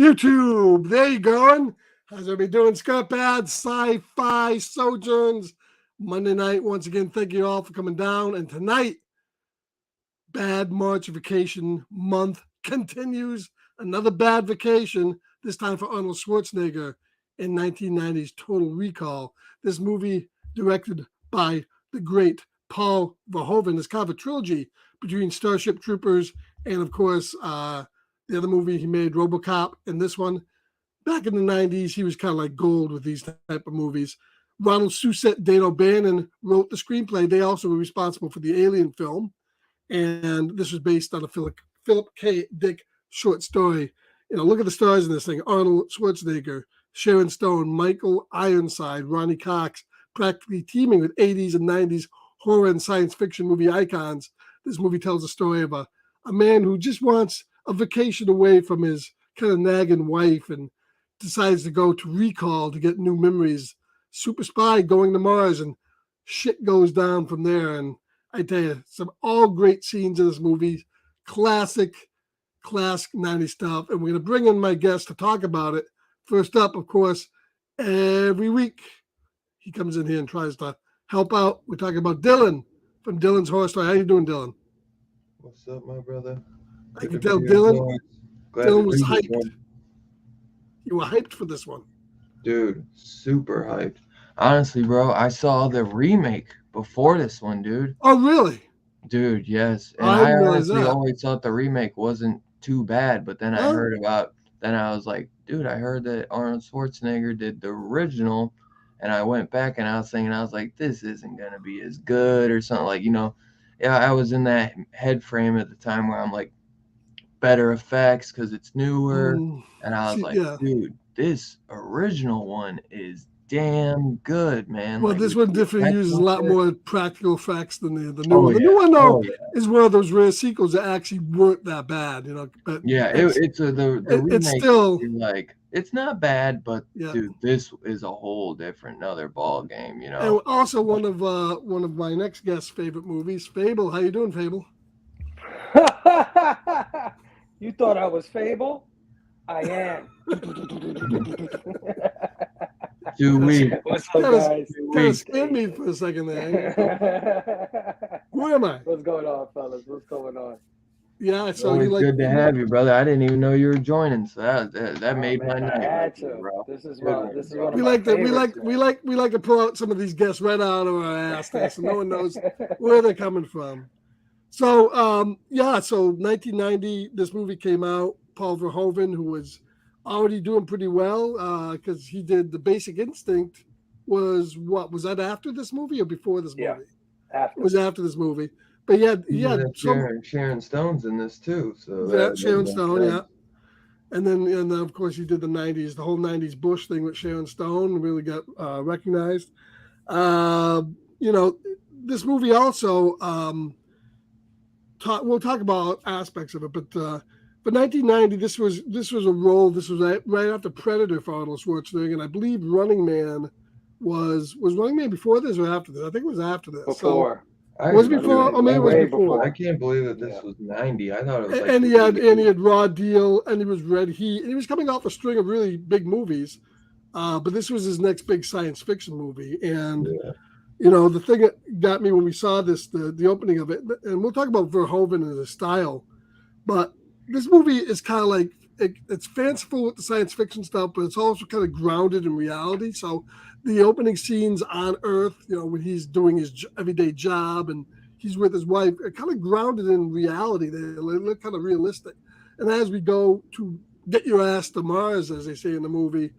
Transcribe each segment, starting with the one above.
YouTube, there you going. How's everybody doing? Scarpad, Sci-Fi, Sojourns, Monday night. Once again, thank you all for coming down. And tonight, Bad March Vacation Month continues. Another bad vacation, this time for Arnold Schwarzenegger in 1990's Total Recall. This movie, directed by the great Paul Verhoeven, is kind of a trilogy between Starship Troopers and, of course, the other movie he made, RoboCop, and this one. Back in the 90s, he was kind of like gold with these type of movies. Ronald Shusett, Dane O'Bannon wrote the screenplay. They also were responsible for the Alien film. And this was based on a Phillip K Dick short story. You know, look at the stars in this thing. Arnold Schwarzenegger, Sharon Stone, Michael Ironside, Ronnie Cox, practically teaming with 80s and 90s horror and science fiction movie icons. This movie tells a story of a man who just wants a vacation away from his kind of nagging wife and decides to go to Recall to get new memories. Super spy going to Mars, and shit goes down from there. And I tell you, some all great scenes in this movie. Classic 90s stuff. And we're going to bring in my guest to talk about it. First up, of course, every week he comes in here and tries to help out. We're talking about Dylan from Dylan's Horror Story. How you doing, Dylan? What's up, my brother? I can tell Dylan was hyped. You were hyped for this one. Dude, super hyped. Honestly, bro, I saw the remake before this one, dude. Oh, really? Dude, yes. And I honestly always thought the remake wasn't too bad, but then I was like, dude, I heard that Arnold Schwarzenegger did the original, and I went back and I was thinking, I was like, this isn't going to be as good or something. Like, yeah, I was in that head frame at the time where I'm like, better effects because it's newer. And I was like, dude, this original one is damn good, man. Well, like, this one definitely uses a lot more practical effects than the new one. The new one, though, is one of those rare sequels that actually weren't that bad, But yeah, it's still like, it's not bad, but dude, this is a whole different another ball game, And also one of my next guest's favorite movies, Fable. How you doing, Fable? You thought I was Fable? I am. 2 weeks. What's up, guys? Kind of scared me for a second there. Who am I? What's going on, fellas? What's going on? Yeah, so you good to have you, brother. I didn't even know you were joining, so that made my night. I had to, bro. This is one of we my like to pull out some of these guests right out of our ass there, so no one knows where they're coming from. So, so 1990, this movie came out. Paul Verhoeven, who was already doing pretty well because he did The Basic Instinct, was that after this movie or before this movie? Yeah, after. It was after this whole But Sharon Stone's in this too. So Sharon Stone, yeah. And then of course he did the 90s, the whole 90s Bush thing with Sharon Stone, really got recognized. This movie also we'll talk about aspects of it, but 1990, this was a role. This was right after Predator for Arnold Schwarzenegger, and I believe Running Man was Running Man before this or after this? I think it was after this. Before. Was it before? Or maybe it was before. I can't believe that this was 90. I thought it was like. And he had Raw Deal, and he was Red Heat, and he was coming off a string of really big movies. But this was his next big science fiction movie, and. Yeah. The thing that got me when we saw this, the opening of it, and we'll talk about Verhoeven and his style, but this movie is kind of like, it's fanciful with the science fiction stuff, but it's also kind of grounded in reality. So the opening scenes on Earth, when he's doing his everyday job and he's with his wife, are kind of grounded in reality. They look kind of realistic. And as we go to get your ass to Mars, as they say in the movie,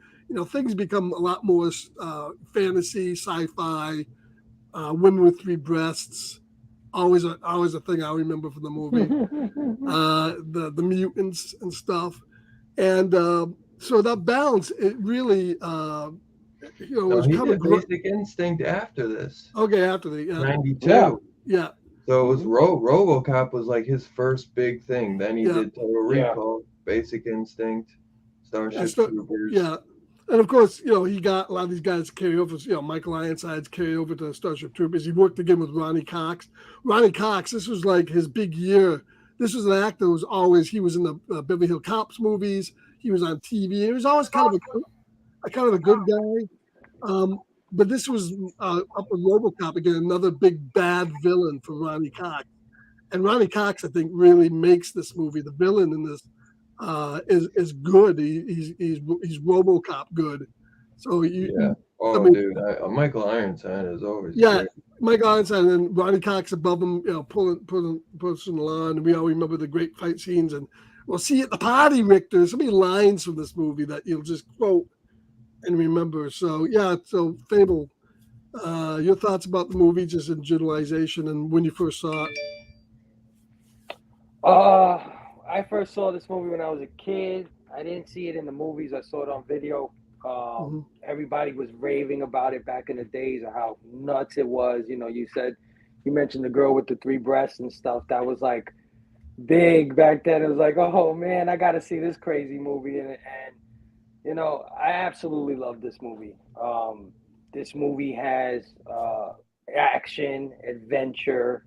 things become a lot more fantasy, sci-fi, women with 3 breasts, always a thing I remember from the movie. The mutants and stuff, and so that balance, it really, was he kind of Basic Instinct after this. Okay, after the 92. Yeah. So it was RoboCop was like his first big thing. Then he did Total Recall, Basic Instinct, Starship Troopers. Yeah. And of course, he got a lot of these guys to carry over. Michael Ironside's carry over to Starship Troopers. He worked again with Ronnie Cox. Ronnie Cox, this was like his big year. This was an actor who was he was in the Beverly Hills Cops movies. He was on TV. He was always kind of a good guy. But this was up with RoboCop again, another big bad villain for Ronnie Cox. And Ronnie Cox, I think, really makes this movie. The villain in this is good. He's RoboCop good. So dude, Michael Ironside is always great. Michael Ironside and Ronnie Cox above him, pushing along. And we all remember the great fight scenes. And we'll see at the party, Rick. There's so many lines from this movie that you'll just quote and remember. So so Fable, your thoughts about the movie, just in generalization, and when you first saw it. I first saw this movie when I was a kid. I didn't see it in the movies. I saw it on video. Everybody was raving about it back in the days of how nuts it was. You mentioned the girl with the 3 breasts and stuff. That was like big back then. It was like, oh man, I got to see this crazy movie. And I absolutely love this movie. This movie has action, adventure,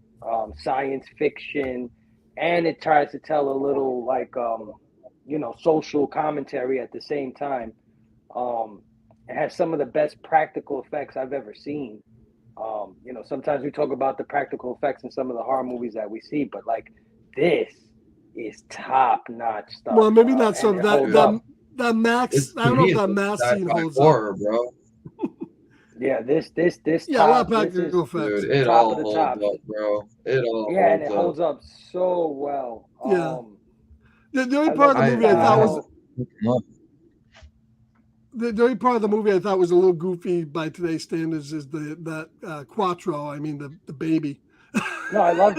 science fiction, and it tries to tell a little social commentary at the same time. It has some of the best practical effects I've ever seen. Sometimes we talk about the practical effects in some of the horror movies that we see, but like this is top-notch stuff. Well, maybe not so that Max. I don't know if that Max scene holds horror, up, bro. Yeah, this. Yeah, a lot of practical effects. Dude, it all holds up, bro. It all. Yeah, and it holds up so well. Yeah. The only part of the movie I thought was. The only part of the movie I thought was a little goofy by today's standards is that Quattro. I mean the baby. No, I love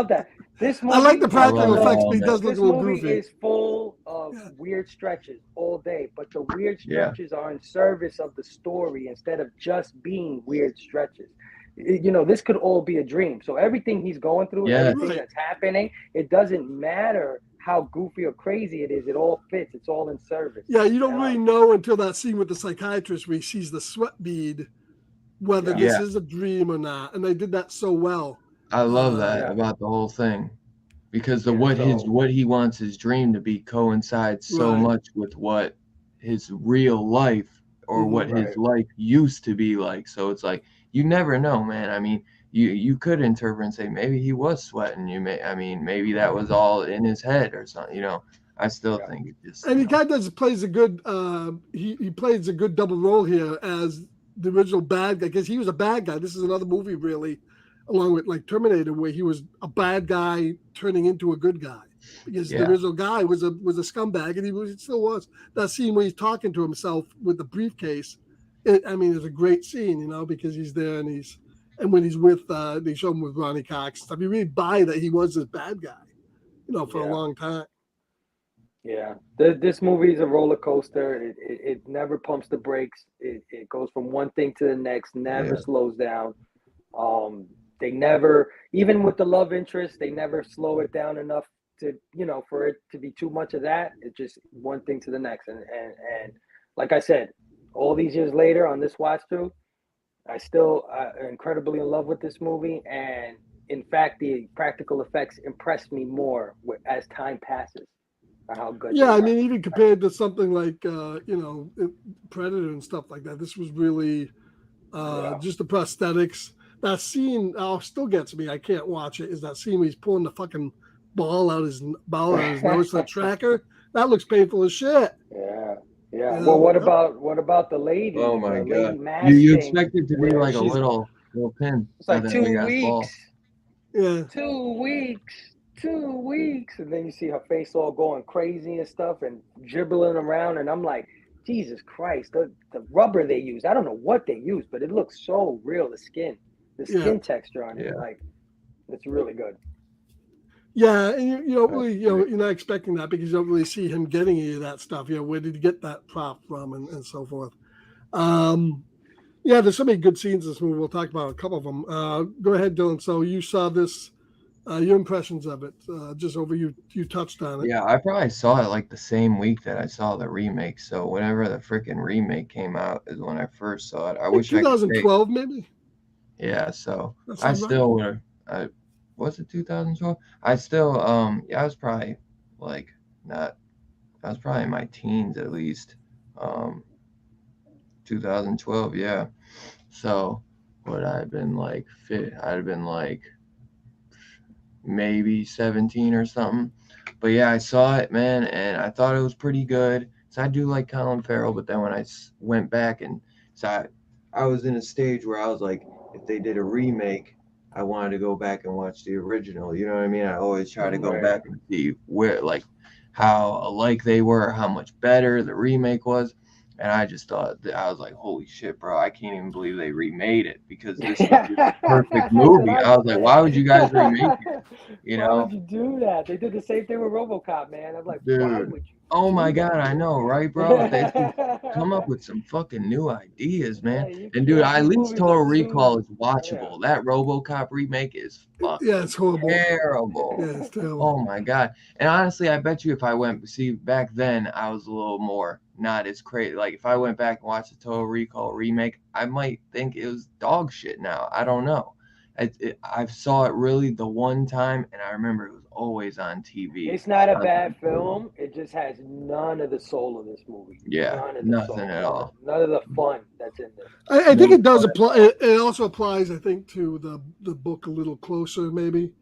that. This movie, I like the practical effects, but he does look a little goofy. This movie is full of weird stretches all day, but the weird stretches are in service of the story instead of just being weird stretches. This could all be a dream. So everything he's going through, everything that's happening, it doesn't matter how goofy or crazy it is. It all fits. It's all in service. Yeah, you don't really know until that scene with the psychiatrist where he sees the sweat bead whether this is a dream or not. And they did that so well. I love that about the whole thing, because what he wants his dream to be coincides so much with what his real life or what his life used to be like. So it's like, you never know, man. I mean, you could interpret and say maybe he was sweating. Maybe that was all in his head or something. I still think it just. And the guy plays a good. He plays a good double role here as the original bad guy, because he was a bad guy. This is another movie, really, along with like Terminator, where he was a bad guy turning into a good guy. Because the original guy was a scumbag, and he still was. That scene where he's talking to himself with the briefcase. It's a great scene, because he's there and when he's with, they show him with Ronnie Cox. You really buy that he was this bad guy, for a long time. Yeah, this movie is a roller coaster. It never pumps the brakes. It goes from one thing to the next, never slows down. They never, even with the love interest, they never slow it down enough to, for it to be too much of that. It's just one thing to the next. And like I said, all these years later on this watch through, I still am incredibly in love with this movie. And in fact, the practical effects impress me more as time passes. How good. Yeah, even compared to something like Predator and stuff like that, this was really just the prosthetics. That scene still gets me. I can't watch it. Is that scene where he's pulling the fucking ball out his nose, that tracker? That looks painful as shit. Yeah. Well, what about the lady? Oh my god! You expect it to be like a little pin. It's like 2 weeks. Ball. Yeah. 2 weeks. 2 weeks, and then you see her face all going crazy and stuff and dribbling around, and I'm like, Jesus Christ, the rubber they use, I don't know what they use, but it looks so real. The skin texture on it, like, it's really good. Yeah, and you're not expecting that because you don't really see him getting any of that stuff. Where did he get that prop from, and so forth. There's so many good scenes in this movie. We'll talk about a couple of them. Go ahead, Dylan. So you saw this. Your impressions of it, just over you touched on it. Yeah, I probably saw it like the same week that I saw the remake. So whenever the freaking remake came out is when I first saw it. I wish 2012 maybe. Yeah, so I still would have. Was it 2012? I still I was probably like not I was probably in my teens at least. 2012, yeah. So would I have been like fit? I'd have been like maybe 17 or something. But yeah, I saw it, man, and I thought it was pretty good. So I do like Colin Farrell, but then when I went back and so I was in a stage where I was like, if they did a remake, I wanted to go back and watch the original. You know what I mean? I always try to go Right. back and see where, like, how alike they were, how much better the remake was. And I just thought that I was like, holy shit, bro! I can't even believe they remade it because this is just a perfect That's what movie. I I was like, said. why would you guys remake it? You Why would know, you do that? They did the same thing with RoboCop, man. I'm like, why dude. would you Oh my do God, that? I know, right, bro? They should come up with some fucking new ideas, man. Yeah, you And dude, can't. at These least movies Total are too. Recall is Yeah. watchable. That RoboCop remake is Yeah, fucking it's horrible. terrible. Yeah, it's terrible. Oh my God. And honestly, I bet you if I went, see, back then I was a little more not as crazy. Like if I went back and watched the Total Recall remake, I might think it was dog shit now. I don't know. I saw it really the one time, and I remember it was always on TV. It's not a bad film. It just has none of the soul of this movie. Yeah, None of the nothing soul. at all. None of the fun that's in this. I think No it does fun at apply. all. It also applies, I think, to the book a little closer, maybe.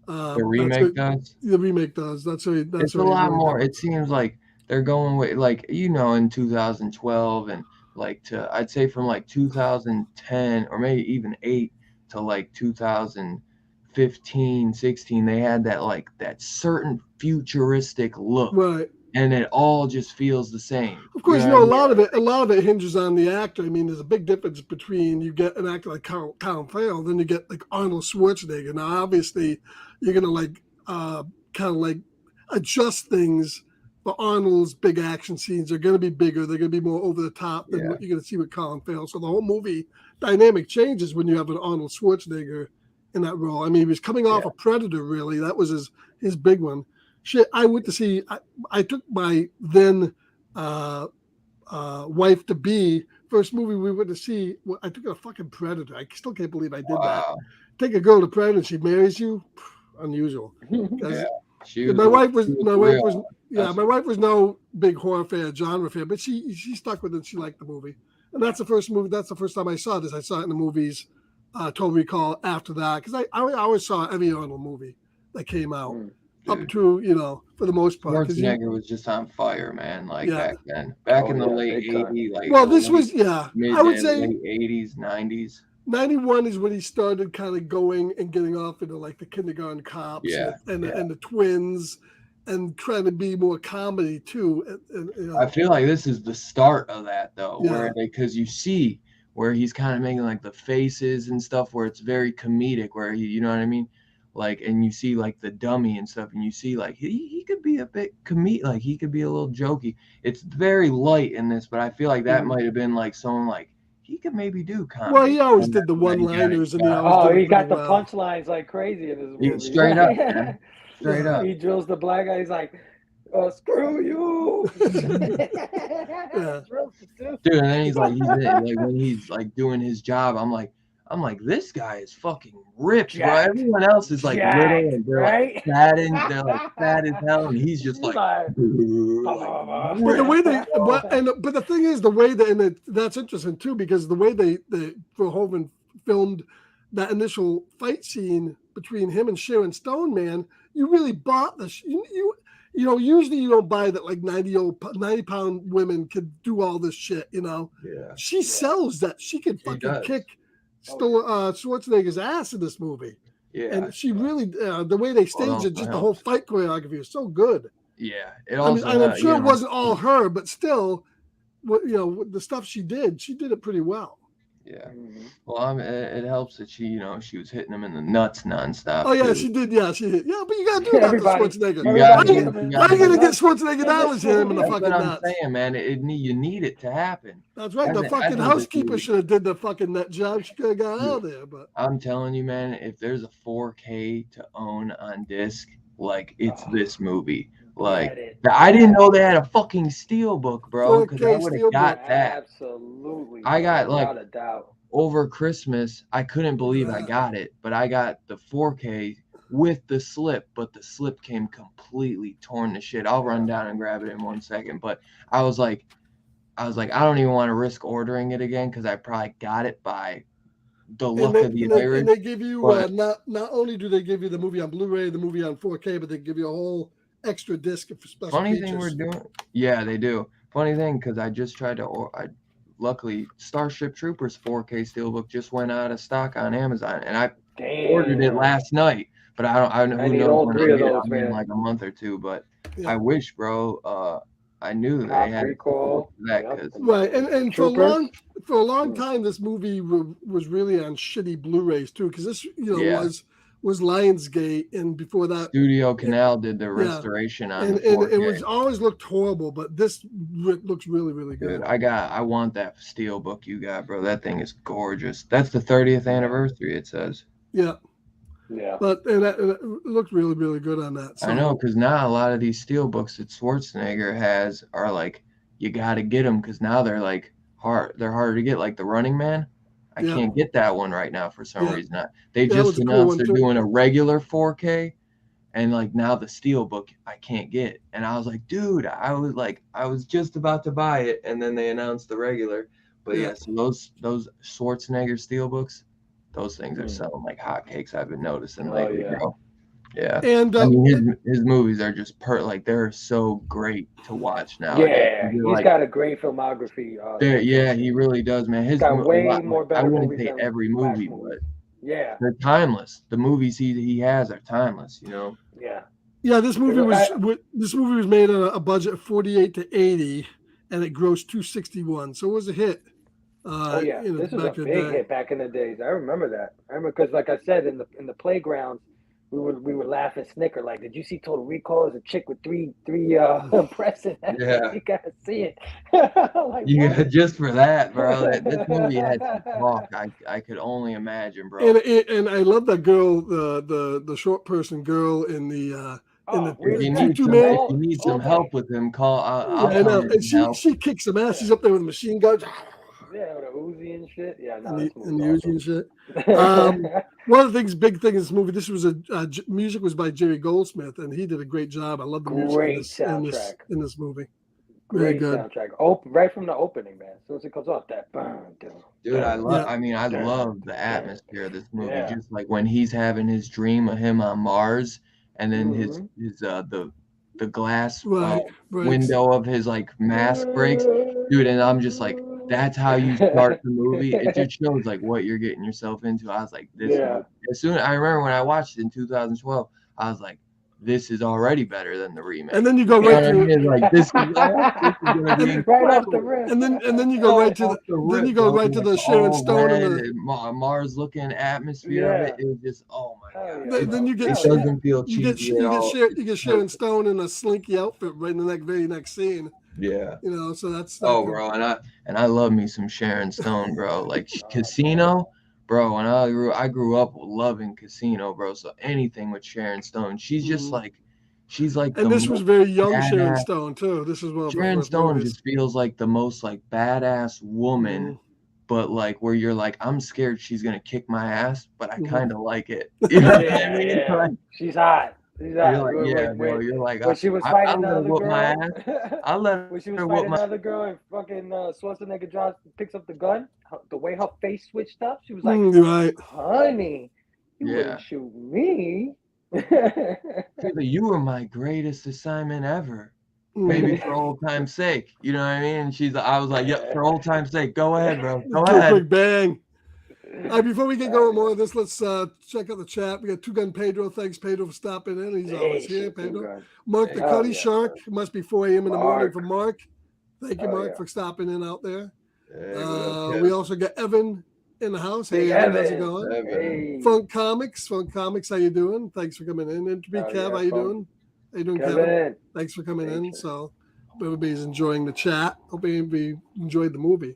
The That's remake what does. the remake does. That's It's a what it lot really more. does. It seems like they're going with like in 2012 and like to I'd say from like 2010 or maybe even 8 to like 2015, 16 they had that like that certain futuristic look Right. and it all just feels the same. Of You course, know what I mean? a lot of it hinges on the actor. I mean, there's a big difference between you get an actor like Colin Farrell, then you get like Arnold Schwarzenegger. Now, obviously, you're gonna like kind of like adjust things for Arnold's big action scenes. They're gonna be bigger. They're gonna be more over the top than Yeah. what you're gonna see with Colin Farrell. So the whole movie dynamic changes when you have an Arnold Schwarzenegger in that role. I mean, he was coming off Yeah. a Predator. Really, that was his big one. Shit, I went to see. I took my then wife to be first movie we went to see. Well, I took a fucking Predator. I still can't believe I did that. Wow. Take a girl to Predator and she marries you. Unusual. Yeah. Because She was my wife was real. yeah, my wife was no big horror fan, genre fan, but she stuck with it. She liked the movie, and that's the first movie. That's the first time I saw this. I saw it in the movies. Total Recall after that because I always saw every Arnold movie that came out up Dude. to for the most part because Schwarzenegger was just on fire, man. Like yeah. back then, back Oh, in the yeah, late big time. '80s, like Well, the this late was mid I would and say late '80s, '90s. 91 is when he started kind of going and getting off into like the kindergarten cops Yeah, and yeah. the twins and trying to be more comedy too. I feel like this is the start of that though, Yeah. where because you see where he's kind of making like the faces and stuff, where it's very comedic, where you know what I mean, like, and you see like the dummy and stuff, and you see like he could be a bit like he could be a little jokey. It's very light in this, but I feel like that might have been like someone like he could maybe do comedy. Well, he always And did the then he one-liners, and he got- always did it He pretty got the well. punchlines like crazy in this Yeah, movie. straight up, man. Straight Yeah. up. He drills the black guy. He's like, "Screw you!" Yeah. Drills the dude. Dude, and then he's like when he's like doing his job, I'm like this guy is fucking ripped, bro. Jacked. Everyone else is like Jacked, little and they're right? like fat and they're like fat as hell, and he's just like, But the way but the thing is, the way that that's interesting too, because the way they Verhoeven filmed that initial fight scene between him and Sharon Stone, man, you really bought this. Usually you don't buy that like 90-pound women could do all this shit. Yeah. She sells that. She could fucking kick Schwarzenegger's ass in this movie. Yeah. And she really, the way they staged it, just the whole fight choreography is so good. Yeah. It also, I'm sure it wasn't all her, but still, the stuff she did it pretty well. Yeah. Well, it helps that she was hitting him in the nuts nonstop. Oh, yeah, too. she did. Yeah, she did. Yeah, but you got to do that to Schwarzenegger. You Why are you going to get Schwarzenegger down and hit him in the fucking nuts? That's what I'm saying, man. You need it to happen. That's right. The fucking housekeeper should have did the fucking nut job. She could have got out of there. But I'm telling you, man, if there's a 4K to own on disc, like it's this movie. Like I didn't know they had a fucking steelbook, bro. Because I would have got that. Absolutely. I got like without a doubt. over Christmas. I couldn't believe I got it, but I got the 4K with the slip, but the slip came completely torn to shit. I'll run down and grab it in 1 second. But I was like, I don't even want to risk ordering it again because I probably got it by the luck of the Irish. And they give you not only do they give you the movie on Blu-ray, the movie on 4K, but they give you a whole extra disc for special funny features. Thing we're doing, yeah, they do. Funny thing, because I just tried to, luckily Starship Troopers 4K Steelbook just went out of stock on Amazon, and I ordered it last night. But I don't know who knows when I'll get it. I'm in like a month or two. But I wish, bro. I knew they had that. Right, and for a long time, this movie was really on shitty Blu-rays too, because this was Lionsgate, and before that, Studio Canal did the restoration on and 4K. It was always looked horrible, but this looks really, really good. Dude, I want that Steelbook you got, bro. That thing is gorgeous. That's the 30th anniversary, it says. Yeah. Yeah, but it looked really, really good on that. So. I know, because now a lot of these Steelbooks that Schwarzenegger has are like, you got to get them because now they're like hard. They're harder to get, like the Running Man. I can't get that one right now for some reason. They just announced they're doing a regular 4K, and like now the Steelbook I can't get. And I was like, dude, I was just about to buy it, and then they announced the regular. But so those Schwarzenegger Steelbooks. Those things are selling like hotcakes. I've been noticing lately, bro. Yeah, and I mean, his movies are just they're so great to watch now. Yeah, he's got a great filmography. He really does, man. He's got way more better. I wouldn't say every movie, but they're timeless. The movies he has are timeless. You know. Yeah. Yeah, this movie was made on a budget of 48 to 80, and it grossed 261. So it was a hit. This was a big hit back in the days. I remember that. I remember because, like I said, in the playgrounds, we would laugh and snicker. Like, did you see Total Recall? There's a chick with three presses. Yeah, you gotta see it. Like, just for that, bro. This movie had some talk. I could only imagine, bro. And I love that girl, the short person girl in the. If you need some help with him, call. I know. And she kicks some ass. She's up there with a machine gun. Yeah, with a Uzi and shit. Yeah, and Uzi and shit. One of the big thing in this movie, this was music was by Jerry Goldsmith, and he did a great job. I love the music in this movie. Very good soundtrack. Right from the opening, man. As soon as it comes off, that dude, I love the atmosphere of this movie. Yeah. Just like when he's having his dream of him on Mars, and then his the glass window of his like mask breaks, dude, and I'm just like, that's how you start the movie. It just shows like what you're getting yourself into. I was like, I remember when I watched it in 2012, I was like, this is already better than the remake. And then you go right to this is gonna be right off the rip. And then you go right to the Sharon Stone and the Mars looking atmosphere of it. It was just my god. Then you get it doesn't feel cheesy at all. You get Sharon Stone in a slinky outfit right in the very next scene. Yeah. You know, so that's bro, and I love me some Sharon Stone, bro. Like Casino. Bro, when I grew up loving Casino, bro. So anything with Sharon Stone, she's just like, And this was very young Sharon Stone too. This is one of Sharon Stone just feels like the most like badass woman, but like where you're like, I'm scared she's gonna kick my ass, but I kind of like it. You know what I mean? Like, she's hot. You're like, you're like, when she was fighting another girl, my ass. I'll let when she was fighting another girl and fucking Schwarzenegger picks up the gun, the way her face switched up, she was like, honey, you wouldn't shoot me. You were my greatest assignment ever. Maybe for old time's sake. You know what I mean? I was like, for old time's sake, go ahead, bro. Go ahead. Quick bang. Before we get going more of this, let's check out the chat. We got Two Gun Pedro. Thanks, Pedro, for stopping in. He's always here, Pedro. Mark the Cuddy Shark. It must be 4 a.m. in the morning for Mark. Thank you, Mark, for stopping in out there. We also got Evan in the house. Hey, Evan, how's it going? Hey. Funk Comics, how you doing? Thanks for coming in. And Kev, how you doing? How you doing, Kevin? Thanks for coming in. So hope everybody's enjoying the chat. Hope everybody enjoyed the movie.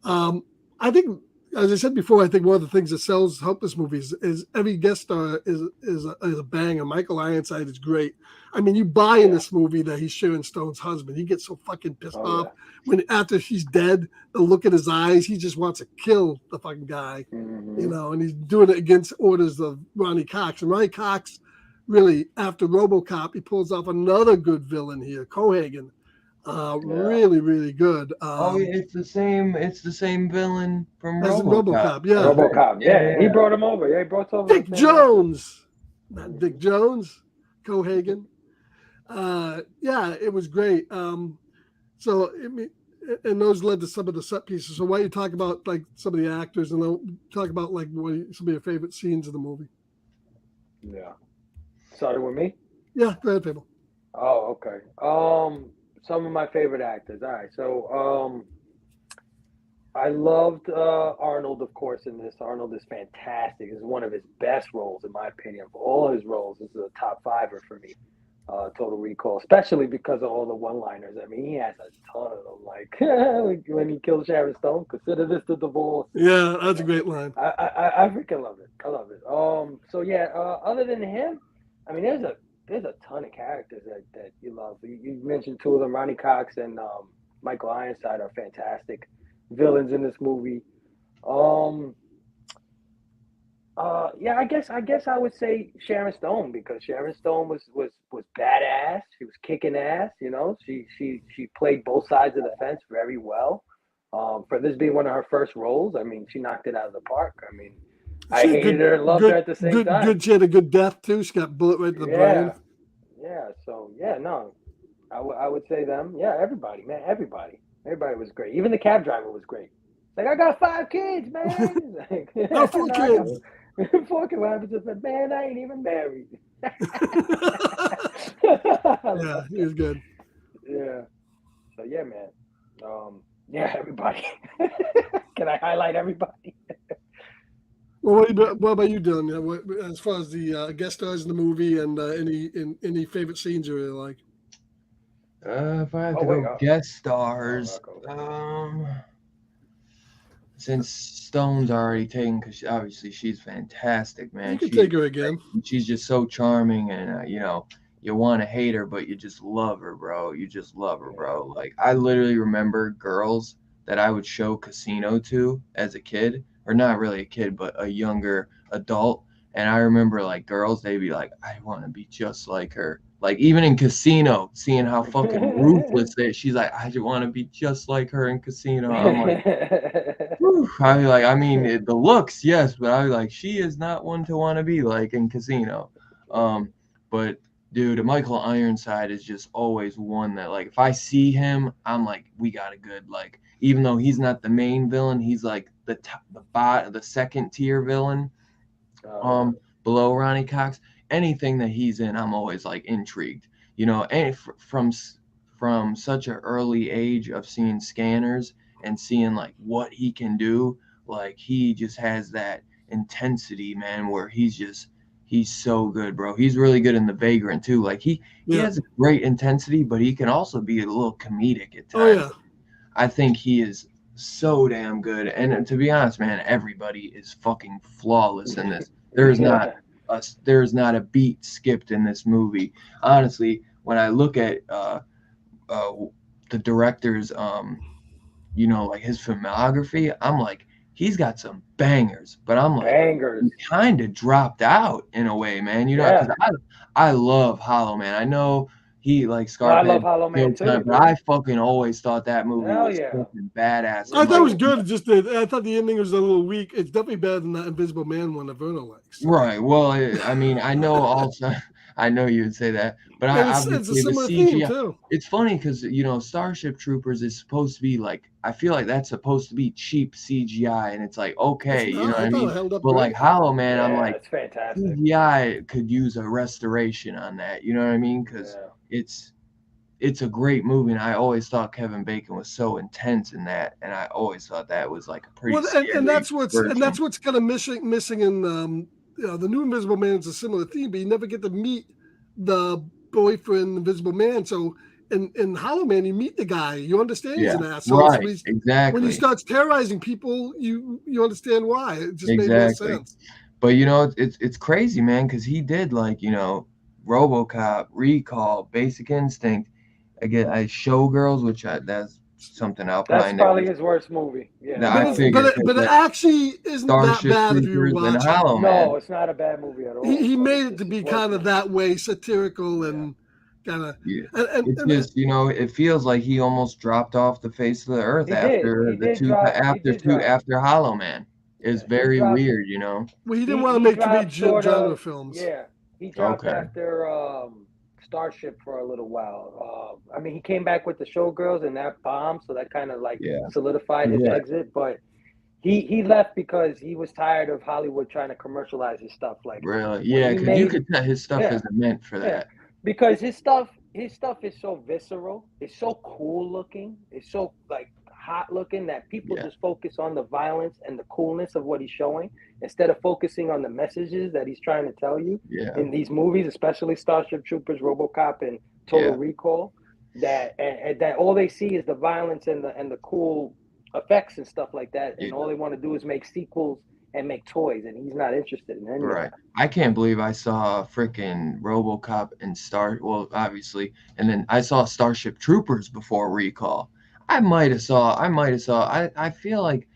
I think as I said before, I think one of the things that help this movie is every guest star is a banger. Michael Ironside is great. I mean, you buy in this movie that he's Sharon Stone's husband. He gets so fucking pissed off when after she's dead, the look in his eyes, he just wants to kill the fucking guy, you know. And he's doing it against orders of Ronnie Cox. And Ronnie Cox, really, after RoboCop, he pulls off another good villain here, Cohagen. Really, really good. It's the same villain from as RoboCop. RoboCop, he brought him over. Yeah, he brought over Dick Jones. Not Dick Jones, Cohagen. It was great. So and those led to some of the set pieces. So why don't you talk about like some of the actors and then talk about like some of your favorite scenes of the movie? Yeah. Started with me? Yeah, go ahead, people. Oh, okay. Some of my favorite actors. All right. So I loved Arnold, of course, in this. Arnold is fantastic. It's one of his best roles, in my opinion. Of all his roles, this is a top fiver for me. Total Recall, especially because of all the one-liners. I mean, he has a ton of them. Like when he kills Sharon Stone, consider this the divorce. Yeah, that's a great line. I freaking love it. I love it. So yeah. Other than him, I mean, there's a ton of characters that you love. You mentioned two of them. Ronnie Cox and Michael Ironside are fantastic villains in this movie. I guess I would say Sharon Stone, because Sharon Stone was badass. She was kicking ass, you know. She played both sides of the fence very well. For this being one of her first roles, I mean, she knocked it out of the park. I mean, I hated her and loved her at the same time. She had a good death too. She got bullet right to the brain. Yeah. So no, I would say them. Yeah, everybody, man, everybody was great. Even the cab driver was great. Like, I got 5 kids, man. Like, 4 kids. 4 kids. What happened? Just like, man, I ain't even married. Yeah, he was good. Yeah. So yeah, man. Everybody. Can I highlight everybody? Well, what about you, Dylan? As far as the guest stars in the movie and any favorite scenes you really like? If I have to go guest stars, since Stone's already taken, because obviously she's fantastic, man. You can take her again. She's just so charming, and you want to hate her, but you just love her, bro. You just love her, bro. Like, I literally remember girls that I would show Casino to as a kid, or not really a kid, but a younger adult. And I remember, like, girls, they'd be like, I want to be just like her. Like, even in Casino, seeing how fucking ruthless she's like, I just want to be just like her in Casino. I'm like, I'd be like, I mean, the looks, yes, but I'd be like, she is not one to want to be like in Casino. But dude, Michael Ironside is just always one that, like, if I see him, I'm like, we got a good, like, even though he's not the main villain, he's like the second tier villain. Below Ronnie Cox. Anything that he's in, I'm always like intrigued, and from such an early age of seeing Scanners and seeing like what he can do. Like, he just has that intensity, man, where he's so good, bro. He's really good in The Vagrant too. Like, he has a great intensity, but he can also be a little comedic at times. Oh yeah. I think he is so damn good. And to be honest, man, everybody is fucking flawless in this. There's not a beat skipped in this movie. Honestly, when I look at the director's like his filmography, I'm like, he's got some bangers, but I'm like, he kind of dropped out in a way, man. Because I love Hollow Man. I know he like Scarpad. I love Hollow Man too. But I fucking always thought that movie was fucking badass. I thought it was good. I thought the ending was a little weak. It's definitely better than that Invisible Man one that Verno likes. Right. Well, I mean, I know also. I know you would say that, but it's a similar theme too. It's funny because Starship Troopers is supposed to be like, I feel like that's supposed to be cheap CGI, and it's like, okay, you know what I mean? But great. Like Hollow Man, I'm like, it's fantastic. CGI could use a restoration on that, you know what I mean? Because it's a great movie, and I always thought Kevin Bacon was so intense in that, and I always thought that was like a pretty. And that's what's kind of missing in. The new Invisible Man is a similar theme, but you never get to meet the boyfriend Invisible Man. So in Hollow Man, you meet the guy. You understand he's an asshole. Right, So exactly. When he starts terrorizing people, you understand why. It just made more sense. But you know, it's crazy, man, because he did like, you know, RoboCop, Recall, Basic Instinct. Again, Showgirls, which that's something I'll probably That's probably his worst movie. Yeah, but it actually isn't that bad if you watch it. No, it's not a bad movie at all. He made it to be kind of that way, satirical and kind of. Yeah. It's just, you know, it feels like he almost dropped off the face of the earth after Hollow Man. It's very weird, you know. Well, he didn't want to make too many genre films. Yeah, he dropped after Starship for a little while. I mean, he came back with the Showgirls and that bombed, so that kind of like solidified his exit. But he left because he was tired of Hollywood trying to commercialize his stuff. Like really, yeah, because you could tell his stuff isn't meant for that. Because his stuff is so visceral. It's so cool looking. It's so like hot looking that people just focus on the violence and the coolness of what he's showing instead of focusing on the messages that he's trying to tell you in these movies, especially Starship Troopers, RoboCop, and Total Recall. That all they see is the violence and the cool effects and stuff like that, and all they want to do is make sequels and make toys, and he's not interested in any of that. I can't believe I saw freaking RoboCop and obviously, and then I saw Starship Troopers before Recall. I feel like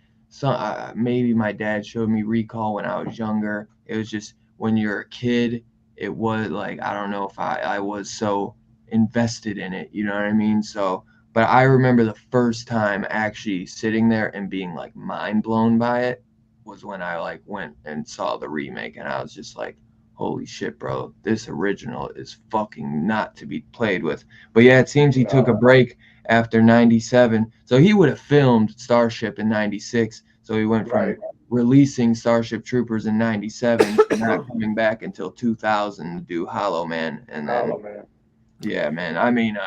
maybe my dad showed me Recall when I was younger. It was just when you're a kid, it was like, I don't know if I was so invested in it, you know what I mean? So, but I remember the first time actually sitting there and being like mind blown by it was when I like went and saw the remake, and I was just like, holy shit, bro, this original is fucking not to be played with. But yeah, it seems he took a break after 97. So he would have filmed Starship in 96. So he went from releasing Starship Troopers in 97 to not coming back until 2000 to do Hollow Man. And then, yeah, man, I mean,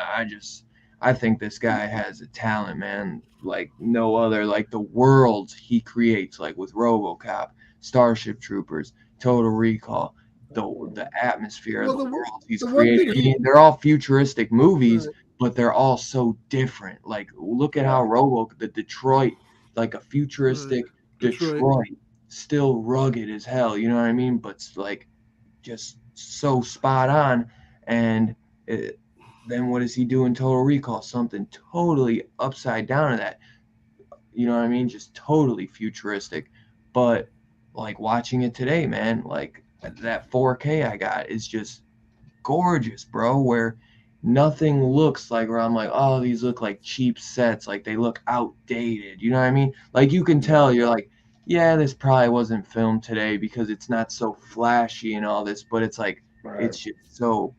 I think this guy has a talent, man, like no other. Like the worlds he creates, like with RoboCop, Starship Troopers, Total Recall, the atmosphere of the world he's created. They're all futuristic movies, but they're all so different. Like look at how the Detroit, like a futuristic Detroit, still rugged as hell. You know what I mean? But like just so spot on. And then what does he do in Total Recall? Something totally upside down to that. You know what I mean? Just totally futuristic. But like watching it today, man, like that 4K I got is just gorgeous, bro, where nothing looks like where I'm like, oh, these look like cheap sets, like they look outdated. You know what I mean? Like you can tell, you're like, yeah, this probably wasn't filmed today because it's not so flashy and all this, but it's like it's just so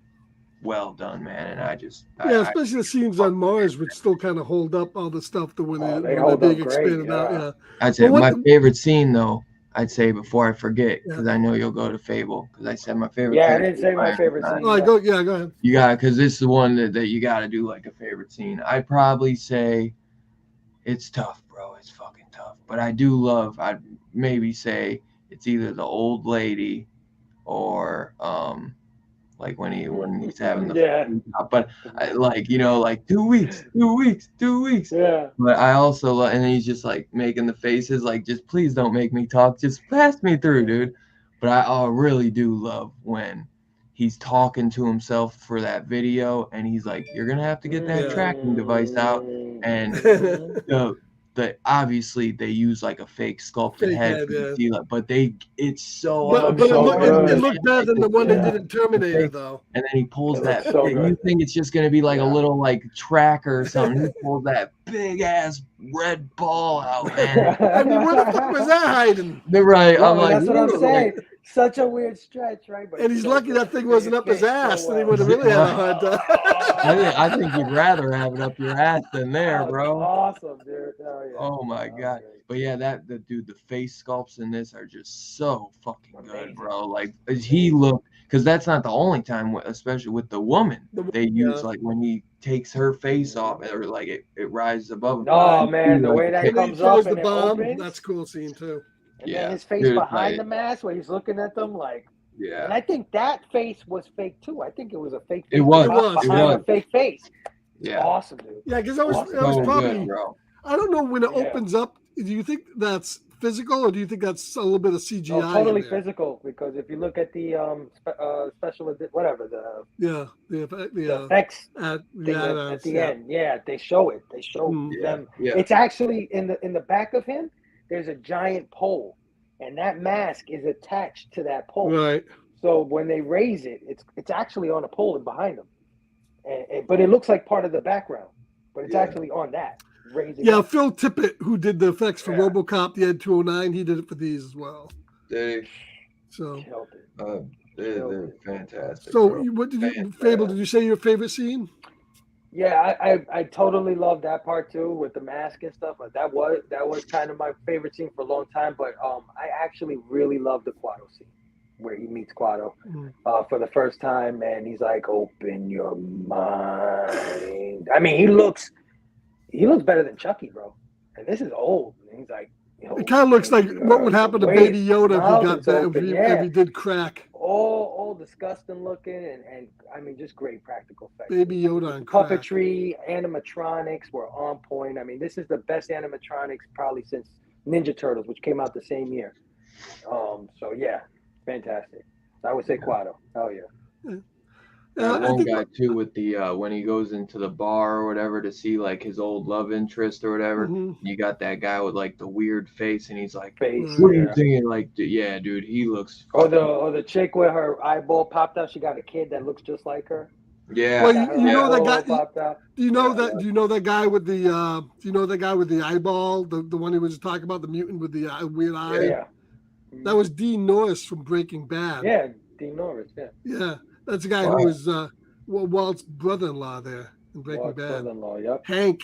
well done, man. And especially the scenes on Mars, which still kind of hold up all the stuff that when they're being expanded out. I'd say my favorite scene, though, I'd say before I forget, because I know you'll go to Fable, because I said my favorite. Yeah, I didn't say my favorite scene. Go ahead. You got it, because this is the one that you got to do like a favorite scene. I'd probably say it's tough, bro. It's fucking tough. But I'd maybe say it's either the old lady or like when he's having the but like, you know, like 2 weeks. Yeah. But I also and he's just like making the faces like, just please don't make me talk, just pass me through, dude. But I really do love when he's talking to himself for that video and he's like, you're gonna have to get that tracking device out, and obviously they use like a fake sculpted head for the seal, but it's so but it looked better than the one they did in Terminator, though. And then he pulls that you think it's just gonna be like a little like tracker or something. He pulls that big ass red ball out, man. I mean, where the fuck was that hiding? Right. I'm like, that's what I'm saying. Such a weird stretch, right? But and he's lucky that thing wasn't up his ass, then he would have really had a hard time. I think you'd rather have it up your ass than there, bro. Awesome, dude. Oh my god. But yeah, the face sculpts in this are just so fucking good, bro. Like he looked, because that's not the only time, especially with the woman, they use like when he takes her face off, or like it rises above. Oh man, the way that comes up and the bomb, opens, that's a cool scene too. And then his face behind the mask where he's looking at them like. And I think that face was fake too. I think it was a fake face. It was a fake face. It's awesome, dude. Yeah, because it was probably. Good, I don't know when it opens up. Do you think that's physical, or do you think that's a little bit of CGI? No, totally physical. Because if you look at the special whatever the effects at the end, they show it. They show them. Yeah. It's actually in the back of him. There's a giant pole, and that mask is attached to that pole. Right. So when they raise it, it's actually on a pole and behind them, but it looks like part of the background, but it's actually on that. Yeah, Phil Tippett, who did the effects for RoboCop, the Ed 209, he did it for these as well. Did he? So they're fantastic. So what did you, Fable? Did you say your favorite scene? Yeah, I totally love that part too with the mask and stuff. But that was kind of my favorite scene for a long time. But I actually really love the Quado scene where he meets Quado for the first time, and he's like, "Open your mind." I mean, he looks better than Chucky, bro. And this is old. And he's like, it kind of looks like what would happen to Baby Yoda if he got that, if he did crack. All disgusting looking, and I mean, just great practical effects. Baby Yoda on crack. Puppetry, animatronics were on point. I mean, this is the best animatronics probably since Ninja Turtles, which came out the same year. So yeah, fantastic. I would say Quado. Oh yeah. One guy too with the when he goes into the bar or whatever to see like his old love interest or whatever, you got that guy with like the weird face, and he's like, "What are you thinking?" Like, yeah, dude, he looks. Or the chick with her eyeball popped out. She got a kid that looks just like her. Yeah. Well, you know that guy. Do you know that? Do you know that guy with the? Do you know that guy with the eyeball? The one he was talking about, the mutant with the weird eye. Yeah. That was Dean Norris from Breaking Bad. Yeah, Dean Norris. Yeah. Yeah. That's the guy who was Walt's brother-in-law there in Breaking Bad. Yep. Hank.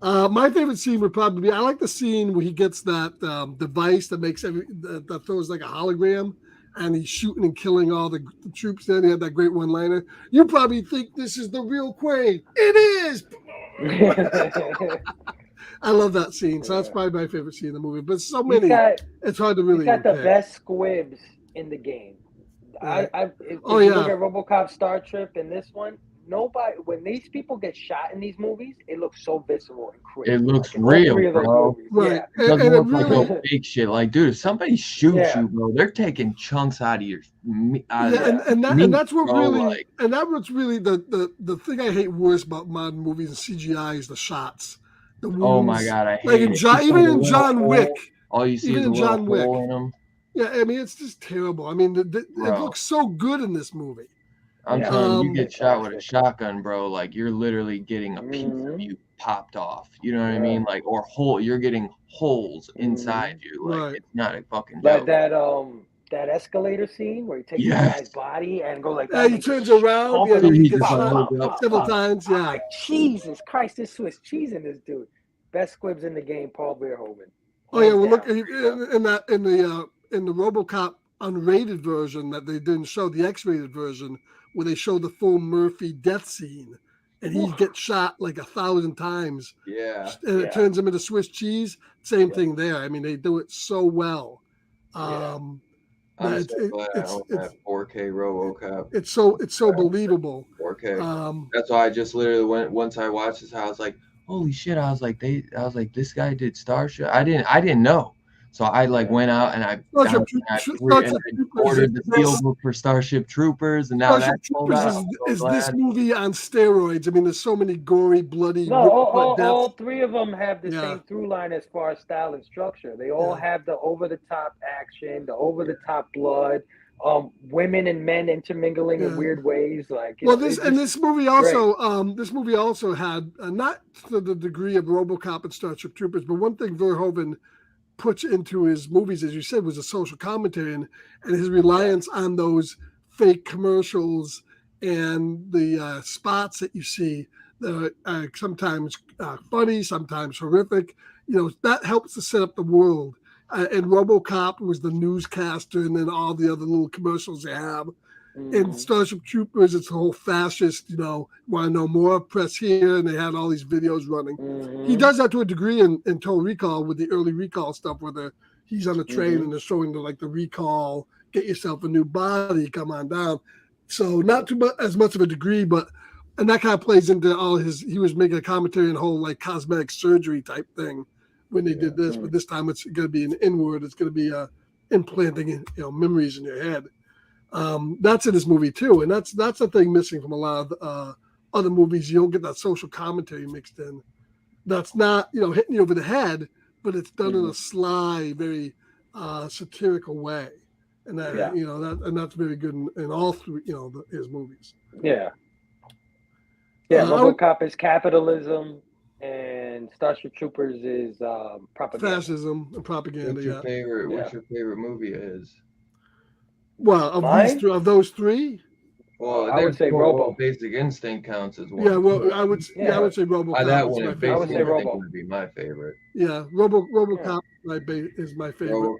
My favorite scene would probably be, I like the scene where he gets that device that makes that throws like a hologram, and he's shooting and killing all the troops. Then he had that great one-liner. You probably think this is the real Quaid. It is. I love that scene. So that's probably my favorite scene in the movie. But so many, it's hard to really. He's got the best squibs in the game. Right. If you look at RoboCop, Star Trip, and this one, when these people get shot in these movies, it looks so visceral and crazy. It looks real, bro. Right. It doesn't look like no fake shit. Like, dude, if somebody shoots you, bro, they're taking chunks out of your. And that's what really, and that's what's really the thing I hate worse about modern movies and CGI is the shots. The wounds. Oh my god, I hate like even in John Wick. All you see is a little hole in them. Yeah, I mean, it's just terrible. I mean, it looks so good in this movie. I'm telling you, you get shot with a shotgun, bro. Like, you're literally getting a piece of you popped off. You know what I mean? Like, or you're getting holes inside you. Like, it's not a fucking joke. That escalator scene where he takes the guy's body and go like that. Yeah, he turns around. Yeah, he gets shot several times. Yeah. Like, Jesus Christ, this Swiss cheese in this dude. Best squibs in the game, Paul Verhoeven. Oh yeah, well look in the RoboCop unrated version that they didn't show, the X-rated version, where they show the full Murphy death scene, and he gets shot like 1,000 times. Yeah. And it turns him into Swiss cheese. Same thing there. I mean, they do it so well. I'm so glad I don't have 4K RoboCop. It's so believable. 4K. That's why I just literally once I watched this, I was like, holy shit! I was like, this guy did Starship. I didn't know. So I went out and I ordered the steelbook for Starship Troopers, and now that's this movie on steroids. I mean, there's so many gory, bloody. No, all three of them have the same through line as far as style and structure. They all have the over-the-top action, the over-the-top blood, women and men intermingling in weird ways. Like, this movie also had not to the degree of RoboCop and Starship Troopers, but one thing Verhoeven puts into his movies, as you said, was a social commentary and his reliance on those fake commercials and the spots that you see that are sometimes funny, sometimes horrific. You know, that helps to set up the world. And RoboCop was the newscaster, and then all the other little commercials they have. In Starship Troopers, it's a whole fascist, want to know more, press here, and they had all these videos running. He does that to a degree in Total Recall with the early Recall stuff, where he's on a train and they're showing the recall, get yourself a new body, come on down. So not too much as much of a degree, but and that kind of plays into all his. He was making a commentary on the whole like cosmetic surgery type thing when they did this, but this time it's going to be an inward. It's going to be implanting memories in your head. That's in this movie too, and that's the thing missing from a lot of other movies. You don't get that social commentary mixed in. That's not hitting you over the head, but it's done in a sly, very satirical way, and that and that's very good in all three his movies. Yeah. RoboCop is capitalism, and Starship Troopers is propaganda. Fascism and propaganda. What's your favorite? What's your favorite movie? Is well of those three. Well, I would say Robo. Basic Instinct counts as one. Yeah, well, I would say RoboCop. That one is my favorite. Robo would be my favorite. Yeah, RoboCop is my favorite.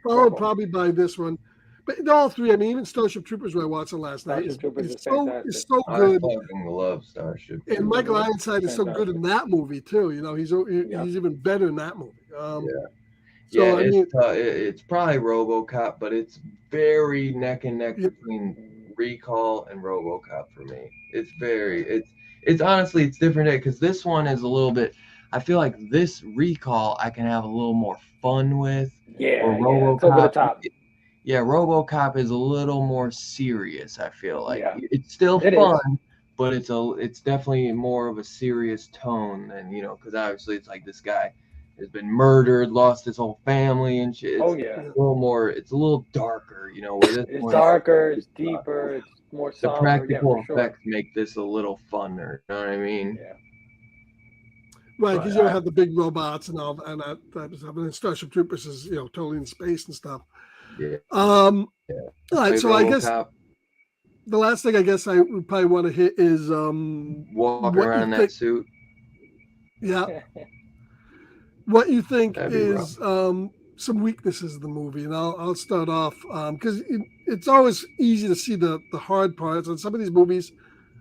Followed probably by this one, but all three. I mean, even Starship Troopers, I watched it last night. It's so good. I fucking love Starship. And Michael Ironside is so good in that movie too. He's even better in that movie. It's probably RoboCop, but it's very neck and neck between Recall and RoboCop for me. It's honestly it's different because this one is a little bit. I feel like this Recall I can have a little more fun with. RoboCop. It's over the top. RoboCop is a little more serious. I feel like it's still fun, but it's definitely more of a serious tone than because obviously it's like this guy has been murdered, lost his whole family and shit. It's a little more. It's a little darker, it's darker, it's deeper, it's more somber. The practical effects make this a little funner. You know what I mean? Yeah. Right, because you don't have the big robots and all and that type of stuff. And then Starship Troopers is totally in space and stuff. Yeah. All right, so I guess the last thing I guess I would probably want to hit is walking around that suit. Yeah. What you think is some weaknesses of the movie, and I'll start off because it's always easy to see the hard parts on some of these movies,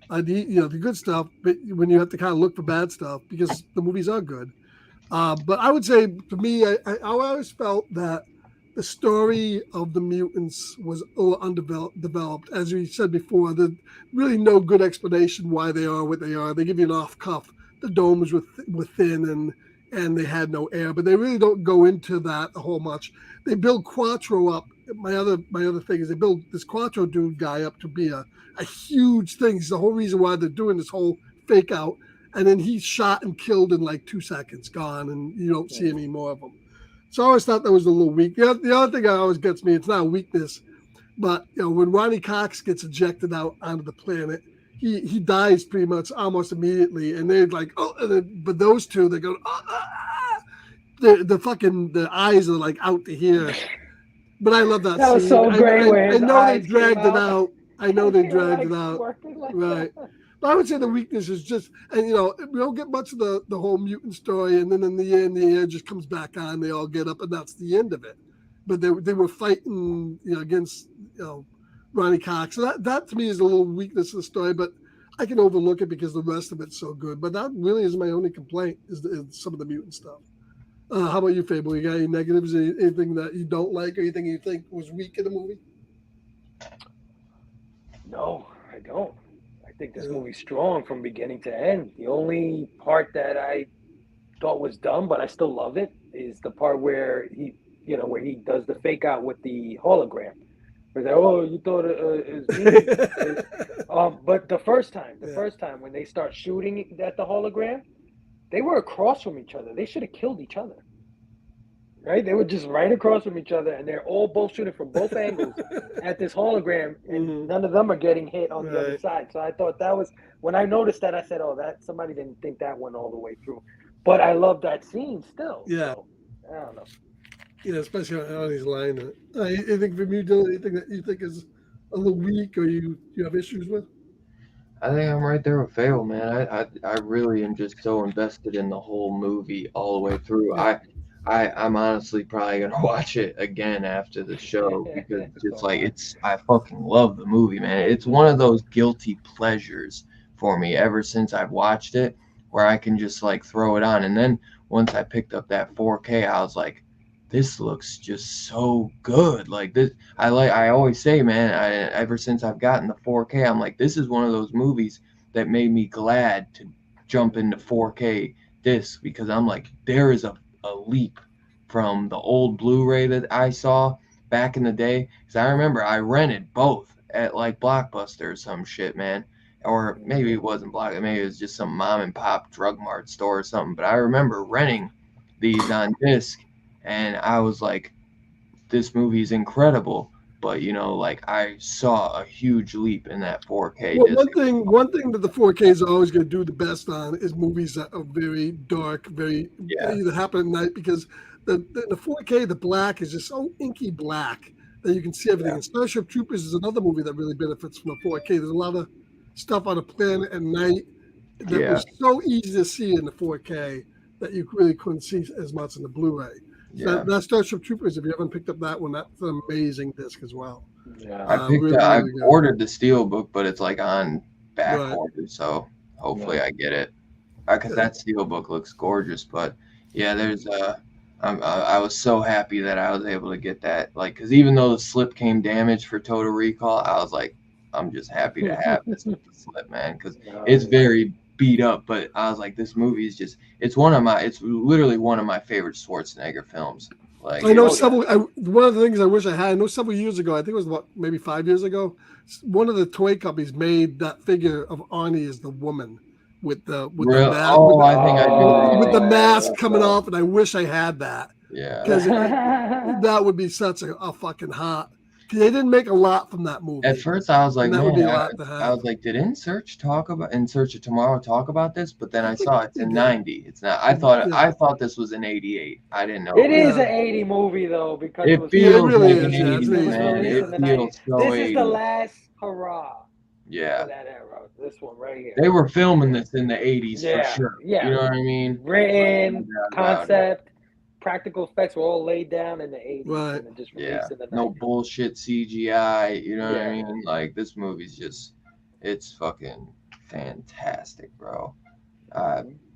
the good stuff, but when you have to kind of look for bad stuff because the movies are good. But I would say to me, I always felt that the story of the mutants was a little undeveloped. As we said before, there's really no good explanation why they are what they are. They give you an off cuff. The domes were thin and they had no air, but they really don't go into that a whole much. They build Quattro up. My other thing is they build this Quattro dude guy up to be a huge thing. It's the whole reason why they're doing this whole fake out. And then he's shot and killed in like 2 seconds, gone, and you don't see any more of him. So I always thought that was a little weak. The other thing that always gets me, it's not a weakness, but when Ronnie Cox gets ejected out onto the planet, he dies pretty much almost immediately, and they're like, but those two, they go, the eyes are like out to here. But I love that. That was so great. I know they dragged it out. I know they dragged it out. Right. But I would say the weakness is just, and we don't get much of the whole mutant story, and then in the end, the air just comes back on. They all get up, and that's the end of it. But they were fighting, against Ronnie Cox. So that to me is a little weakness of the story, but I can overlook it because the rest of it's so good. But that really is my only complaint is some of the mutant stuff. How about you, Fable? You got any negatives? Anything that you don't like, or anything you think was weak in the movie? No, I don't. I think this movie's strong from beginning to end. The only part that I thought was dumb, but I still love it, is the part where he does the fake out with the hologram. Where they're, you thought it was me? But the first time when they start shooting at the hologram, they were across from each other. They should have killed each other. Right? They were just right across from each other, and they're all both shooting from both angles at this hologram, and none of them are getting hit on the other side. So I thought that was, when I noticed that, I said, that somebody didn't think that one all the way through. But I love that scene still. Yeah. So, I don't know. Yeah, especially how he's lying. Anything from you, Dylan? Anything that you think is a little weak or you have issues with? I think I'm right there with Phil, man. I really am just so invested in the whole movie all the way through. Yeah. I'm honestly probably gonna watch it again after the show because I fucking love the movie, man. It's one of those guilty pleasures for me ever since I've watched it, where I can just like throw it on. And then once I picked up that 4K, I was like, this looks just so good. Like this, I always say, man, ever since I've gotten the 4K, I'm like, this is one of those movies that made me glad to jump into 4K discs, because I'm like, there is a leap from the old Blu-ray that I saw back in the day. Because I remember I rented both at like Blockbuster or some shit, man. Or maybe it wasn't Block, maybe it was just some mom and pop drug mart store or something. But I remember renting these on disc, and I was like, this movie is incredible. But like, I saw a huge leap in that 4K Well, disc. one thing that the 4Ks are always going to do the best on is movies that are very dark, they either happen at night, because the 4K, the black is just so inky black that you can see everything. And Starship Troopers is another movie that really benefits from the 4K. There's a lot of stuff on a planet at night that was so easy to see in the 4K that you really couldn't see as much in the Blu-ray. So that Starship Troopers, if you haven't picked up that one, that's an amazing disc as well. Yeah, I ordered the Steelbook, but it's like on back order, so hopefully I get it, because that Steelbook looks gorgeous. But yeah, there's I was so happy that I was able to get that, like, because even though the slip came damaged for Total Recall, I was like, I'm just happy to have this slip, man, because it's very beat up. But I was like, this movie is just, it's literally one of my favorite Schwarzenegger films. Like, I know one of the things I wish I had, I know several years ago, I think it was maybe 5 years ago, one of the toy companies made that figure of Arnie as the woman with the mask. I think I do. With the mask coming off, and I wish I had that. Yeah. Because that would be such a fucking hot. They didn't make a lot from that movie. At first, I was like, that would be a lot to I have. was like, did In Search of Tomorrow talk about this? But then I saw it's in 90. It's not. I thought this was in 88. I didn't know. It is an 80 movie though, because it feels really like an 80s, man. It feels so 80s. This is the last hurrah. Yeah. For that era. This one right here. They were filming this in the 80s for sure. Yeah. You know what I mean? Written, concept, practical effects were all laid down in the 80s. Right. And just released in the 90s. No bullshit CGI. You know what I mean? Like, this movie's just, it's fucking fantastic, bro.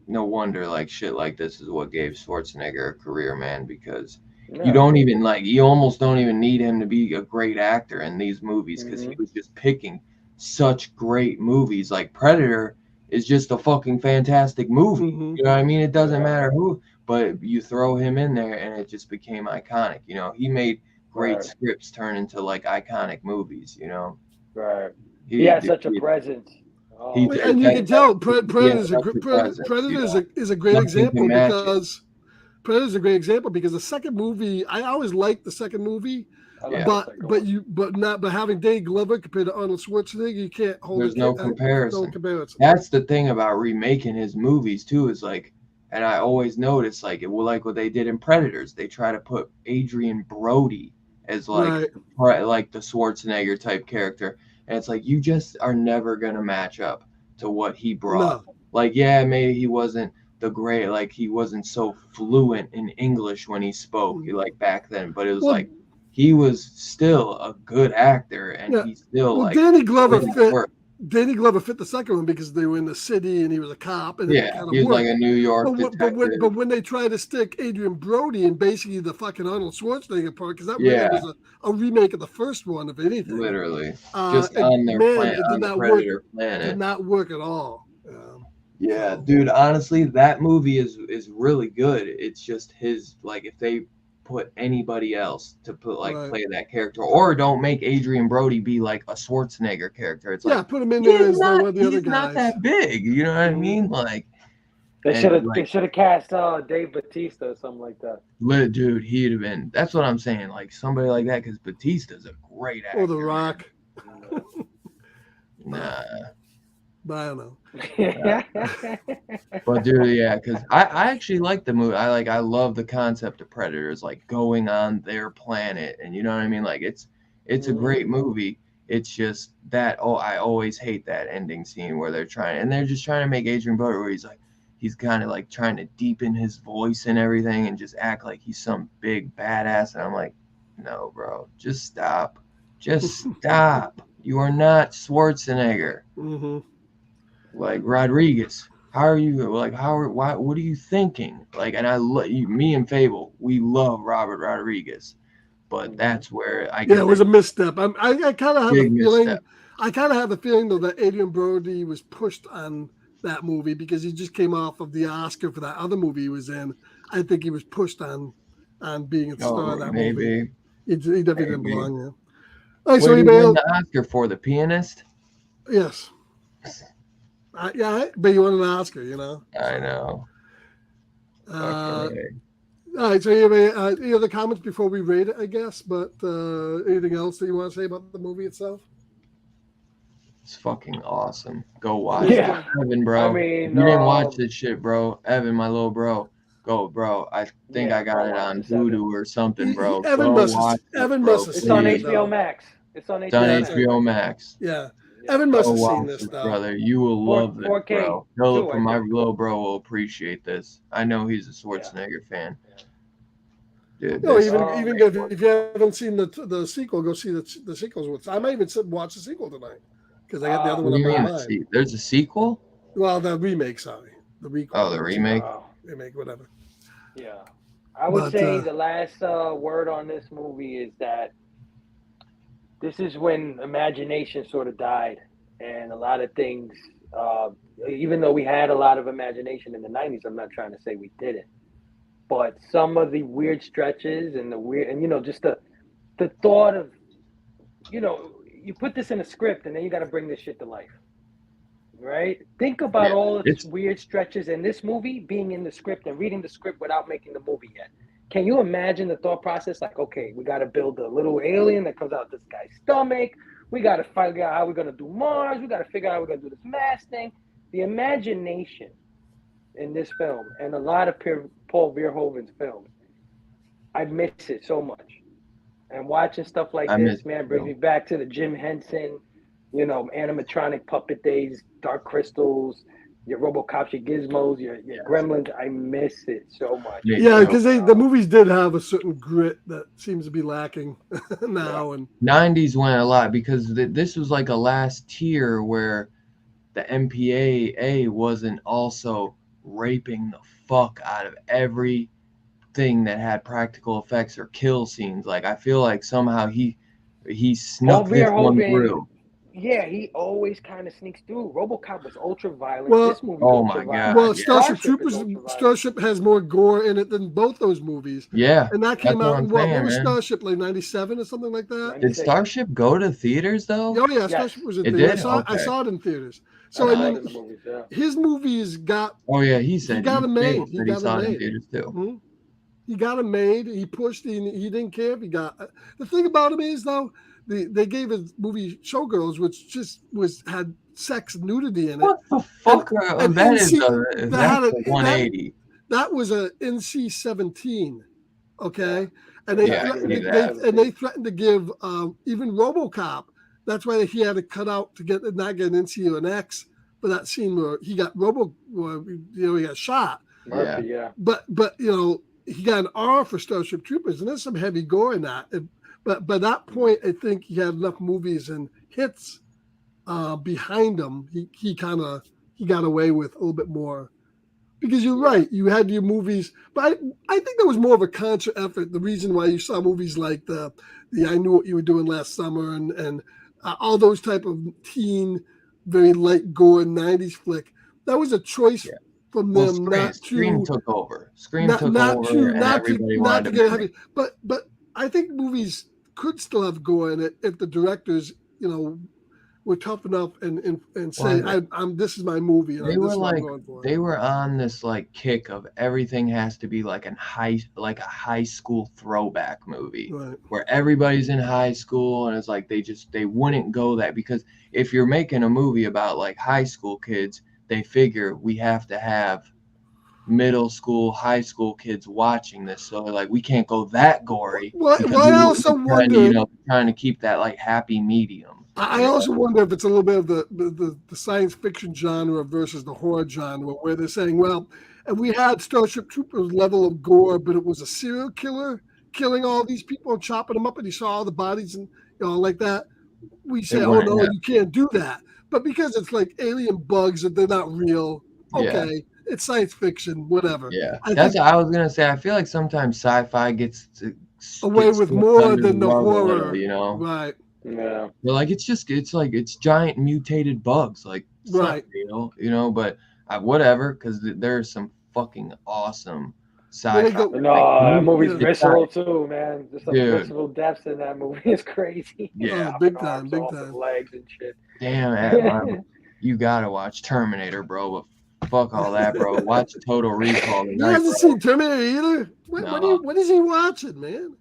No wonder, like, shit like this is what gave Schwarzenegger a career, man, because you almost don't even need him to be a great actor in these movies, because he was just picking such great movies. Like, Predator is just a fucking fantastic movie. You know what I mean? It doesn't matter who, but you throw him in there and it just became iconic. You know, he made great scripts turn into like iconic movies, you know? Right. He had such a presence. And you can tell Predator is a great example, because Predator is a great example because the second movie, I always liked the second movie. But having Danny Glover compared to Arnold Schwarzenegger, you can't hold. There's no comparison. That's the thing about remaking his movies too, is like, and I always notice, like, what they did in Predators, they try to put Adrian Brody as like the Schwarzenegger type character, and it's like, you just are never gonna match up to what he brought. No. Like, yeah, maybe he wasn't the great, like, he wasn't so fluent in English when he spoke, like, back then, but it was like, he was still a good actor, and he still Danny Glover fit the second one because they were in the city and he was a cop. And he was like a New York detective. But when they tried to stick Adrian Brody in basically the fucking Arnold Schwarzenegger part, because that really was a remake of the first one, if anything. Literally. Just on their planet, on the Predator planet. It did not work at all. Yeah, dude, honestly, that movie is really good. It's just his, like, if they put anybody else to play that character, or don't make Adrian Brody be like a Schwarzenegger character. It's like, put him in there as one of the other guys. He's not that big, you know what I mean? Like, they should have cast Dave Bautista or something like that. Dude, he'd have been. That's what I'm saying. Like, somebody like that, because Bautista's a great actor. Or The Rock. Nah. But I don't know. But dude, because I actually like the movie. I love the concept of Predators, like going on their planet, and you know what I mean. Like, it's a great movie. It's just that I always hate that ending scene where they're just trying to make Adrian Brody, where he's kind of like trying to deepen his voice and everything, and just act like he's some big badass. And I'm like, no, bro, just stop, stop. You are not Schwarzenegger. Like, Rodriguez, how are you? Like, what are you thinking? Like, and me and Fable, we love Robert Rodriguez, but that's where it was a misstep. I kind of have a feeling. I kind of have the feeling though that Adrian Brody was pushed on that movie because he just came off of the Oscar for that other movie he was in. I think he was pushed on being a star of that movie. He definitely didn't belong there. What did he win the Oscar for? The Pianist? Yes. Yeah, but he won an Oscar, you know. I know. All right, so you have any other comments before we rate it, I guess? But anything else that you want to say about the movie itself? It's fucking awesome. Go watch it. Evan, bro. I mean, if you didn't watch this shit, bro. Evan, my little bro. Go, bro. I think I got it on Voodoo or something, bro. Evan must have It's on HBO Max. It's on HBO Max. Yeah. Evan must have seen this, though. Brother. You will love this, bro. Phillip, from my little bro, will appreciate this. I know he's a Schwarzenegger fan. Dude, no, even if you haven't seen the sequel, go see the sequels. I might even watch the sequel tonight because I got the other one on my mind. There's a sequel? Well, the remake, sorry. The requel. Oh, the remake? Remake, whatever. Yeah. I would say the last word on this movie is that this is when imagination sort of died, and a lot of things, even though we had a lot of imagination in the 90s, I'm not trying to say we didn't, but some of the weird stretches and just the thought of, you put this in a script and then you got to bring this shit to life, right? Think about all of these weird stretches in this movie being in the script and reading the script without making the movie yet. Can you imagine the thought process? Like, okay, we got to build a little alien that comes out this guy's stomach. We got to figure out how we're going to do Mars. We got to figure out how we're going to do this mass thing. The imagination in this film and a lot of Paul Verhoeven's films, I miss it so much. And watching stuff like this, man, brings me back to the Jim Henson, animatronic puppet days, Dark Crystals, your RoboCops, your Gizmos, your Gremlins. I miss it so much. Yeah, because the movies did have a certain grit that seems to be lacking now. And 90s went a lot because this was like a last tier where the MPAA wasn't also raping the fuck out of everything that had practical effects or kill scenes. Like, I feel like somehow he snuck this one through. Yeah, he always kind of sneaks through. RoboCop was ultra violent. Well, this movie my God. Well, Starship has more gore in it than both those movies. Yeah. And that came out in what was Starship, like 97 or something like that? 96. Did Starship go to theaters, though? Oh, yeah, Starship was in theaters. I saw it in theaters. So, his movies got... Oh, yeah, he said he got them made. He saw it in theaters, too. Mm-hmm. He got them made. He pushed. He didn't care if he got... The thing about him is, though, they gave his movie Showgirls, which just had sex and nudity in it. What the fuck? That's a 180. That was a NC-17, okay? And they threatened to give even RoboCop. That's why he had to cut out to not get an NC or an X for that scene where he got he got shot. Murphy, yeah. But he got an R for Starship Troopers, and there's some heavy gore in that. But by that point, I think he had enough movies and hits behind him. He got away with a little bit more, because you're right. You had your movies, but I think there was more of a conscious effort. The reason why you saw movies like the I Knew What You Were Doing Last Summer and all those type of teen, very light gore 90s flick, that was a choice from them. Scream took over. Not to get heavy, but I think movies could still have gore in it if the directors, were tough enough and say, this is my movie. They were on this like kick of everything has to be like a high school throwback movie, right, where everybody's in high school, and it's like they wouldn't go that, because if you're making a movie about like high school kids, they figure we have to have middle school, high school kids watching this, so like we can't go that gory. I also wonder, trying to keep that like happy medium. I also wonder if it's a little bit of the science fiction genre versus the horror genre, where they're saying, well, if we had Starship Troopers level of gore, but it was a serial killer killing all these people and chopping them up, and you saw all the bodies and like that, we say, oh no, you can't do that. But because it's like alien bugs and they're not real, okay. Yeah. It's science fiction, whatever. Yeah, that's what I was gonna say. I feel like sometimes sci-fi gets away with more than the horror, little, right? Yeah. But like it's giant mutated bugs. Like it's not real, but whatever, because there's some fucking awesome sci-fi. No, that movie's Yeah. visceral too, man. Just some Dude. visceral depths in that movie is crazy. Yeah. Big time, big time. Legs and shit. Damn, you gotta watch Terminator, bro. But fuck all that, bro. Watch Total Recall tonight. He hasn't seen Terminator either. No. What is he watching, man?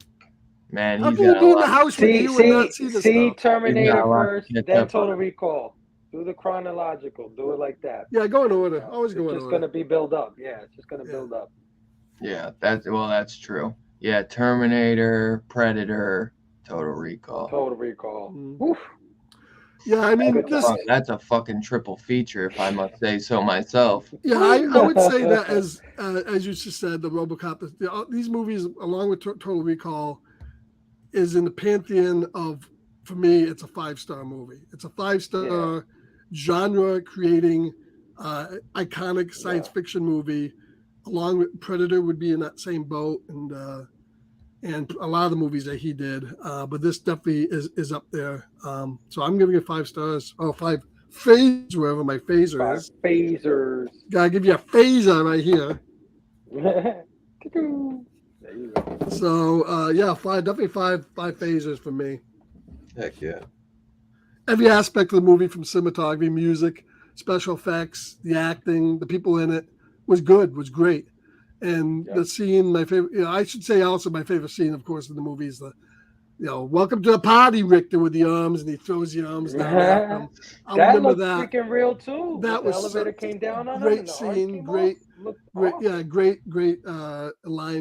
Man, how can you be in the house with you and not see this stuff? Terminator first, then Total Recall. Do the chronological. Do it like that. Yeah, go in order. Always go in order. It's just gonna be build up. Yeah, it's just gonna build up. Yeah, that's true. Yeah, Terminator, Predator, Total Recall. Total Recall. Oof. Yeah, I mean, that's a fucking triple feature, if I must say so myself. Yeah, I would say that as you just said, the RoboCop, these movies, along with Total Recall, is in the pantheon of, for me, it's a 5-star movie. It's a 5-star genre creating iconic science fiction movie, along with Predator would be in that same boat, and a lot of the movies that he did. But this definitely is up there. So I'm giving it 5 stars. Oh, 5 phasers, wherever my phaser is. Phasers. Gotta give you a phaser right here. There you go. So definitely five phasers for me. Heck yeah. Every aspect of the movie, from cinematography, music, special effects, the acting, the people in it, was great. And the scene, my favorite, I should say also my favorite scene, of course, in the movie is the, welcome to the party, Richter, with the arms, and he throws the arms down after him. I remember that. Freaking real too. That was the elevator came down on great him, scene, great line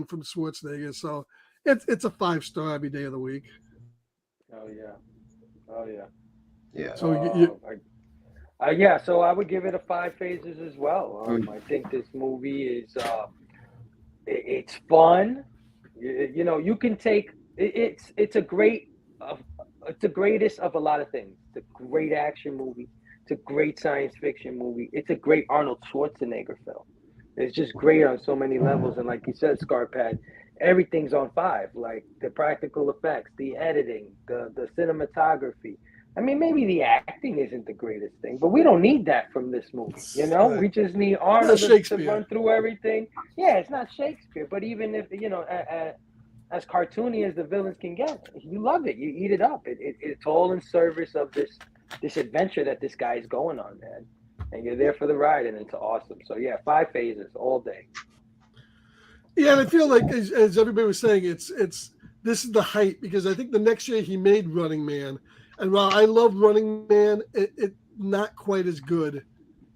from Schwarzenegger. So it's a 5-star every day of the week. Oh yeah. Yeah. So so I would give it a 5 phases as well. I think this movie is it's fun. You can take it's the greatest of a lot of things. It's a great action movie. It's a great science fiction movie. It's a great Arnold Schwarzenegger film. It's just great on so many levels. And like you said, Scarpad, everything's on 5. Like the practical effects, the editing, the cinematography. I mean, maybe the acting isn't the greatest thing, but we don't need that from this movie. Right. We just need Arnold to run through everything. Yeah, it's not Shakespeare, but even if, as cartoony as the villains can get, you love it. You eat it up. It's all in service of this adventure that this guy is going on, man. And you're there for the ride, and it's awesome. So, 5 phases all day. Yeah, and I feel like, as everybody was saying, this is the height, because I think the next year he made Running Man. And while I love Running Man, it not quite as good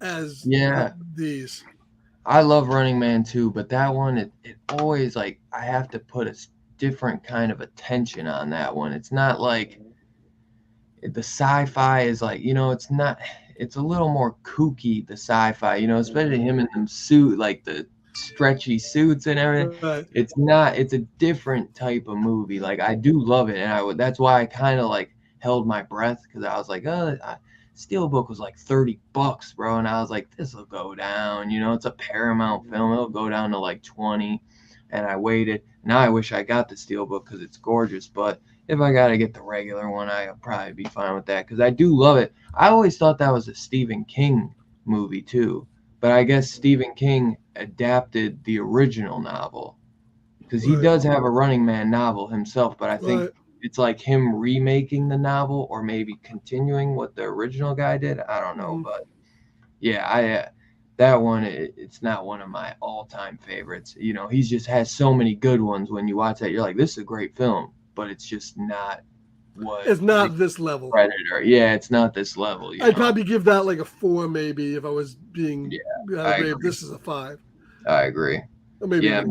as these. I love Running Man too, but that one, it always, like, I have to put a different kind of attention on that one. It's not like the sci-fi is like, it's not, it's a little more kooky, the sci-fi, especially him in them suit, like the stretchy suits and everything. Right. It's a different type of movie. Like, I do love it, and that's why I kind of like held my breath, because I was like, Steelbook was like $30, bro, and I was like, this will go down, it's a Paramount film, it'll go down to like 20, and I waited. Now I wish I got the Steelbook because it's gorgeous, but if I gotta get the regular one, I'll probably be fine with that, because I do love it. I always thought that was a Stephen King movie too, but I guess Stephen King adapted the original novel, because he does have a Running Man novel himself, but I think it's like him remaking the novel, or maybe continuing what the original guy did. I don't know, but that one, it's not one of my all-time favorites. He's just has so many good ones. When you watch that, you're like, this is a great film, but it's just not it's not this level. Predator. Yeah, it's not this level. I'd probably give that like a 4, maybe, if I was being this is a 5. I agree. Or maybe man.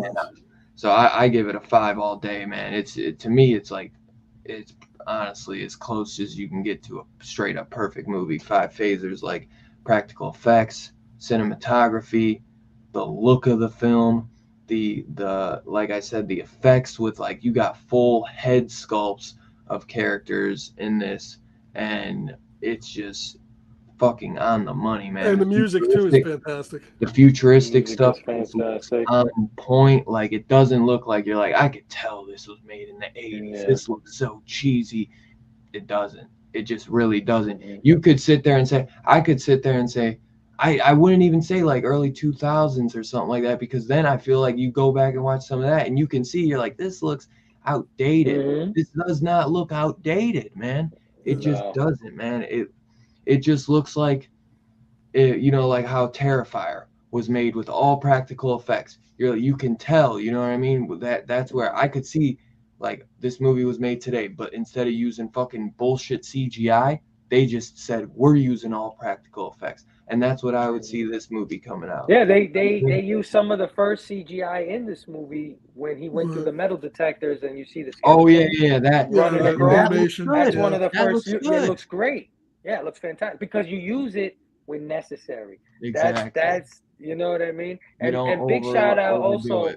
So I give it a 5 all day, man. To me, it's like, it's honestly as close as you can get to a straight up perfect movie. 5 phasers, like practical effects, cinematography, the look of the film, the like I said, the effects with, like, you got full head sculpts of characters in this, and it's just fucking on the money, man. And the music too is fantastic. The futuristic stuff is on point. Like, it doesn't look like, you're like, I could tell this was made in the 80s. This looks so cheesy. it doesn't. It just really doesn't. You could sit there and say, I could sit there and say, I wouldn't even say like early 2000s or something like that, because then I feel like you go back and watch some of that and you can see, you're like, this looks outdated. This does not look outdated, man. It just doesn't, man. It just looks like, you know, like how Terrifier was made with all practical effects. You can tell, you know what I mean? That's where I could see, like, this movie was made today, but instead of using fucking bullshit CGI, they just said, we're using all practical effects. And that's what I would see this movie coming out. Yeah, they used some of the first CGI in this movie when he went through the metal detectors, and you see the skeleton. Oh yeah, that running across. That's one of the first. It looks great. Yeah, it looks fantastic because you use it when necessary. Exactly. That's you know what I mean. And big shout out also.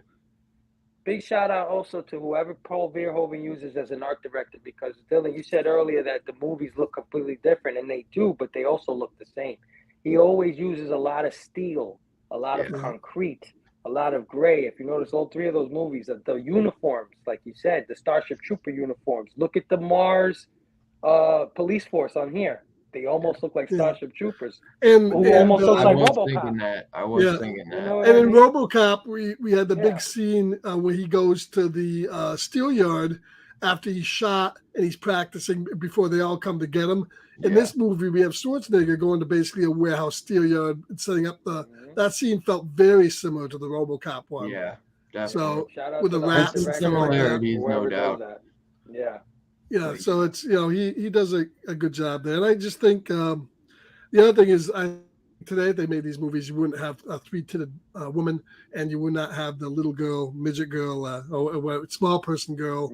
Big shout out also to whoever Paul Verhoeven uses as an art director, because Dylan, you said earlier that the movies look completely different, and they do, but they also look the same. He always uses a lot of steel, a lot of concrete, a lot of gray. If you notice, all three of those movies, the uniforms, like you said, the Starship Trooper uniforms. Look at the Mars police force on here. They almost look like Starship Troopers. And almost looks like RoboCop. I was thinking that. You know and in RoboCop, we had the big scene where he goes to the steel yard after he's shot and he's practicing before they all come to get him. In this movie, we have Schwarzenegger going to basically a warehouse steel yard and setting up the. That scene felt very similar to the RoboCop one. Yeah, definitely. So with the rats and stuff like that. No doubt. Yeah. Yeah, so it's, you know, he does a good job there. And I just think the other thing is, today if they made these movies, you wouldn't have a three-titted woman, and you would not have the little girl, midget girl, or small person girl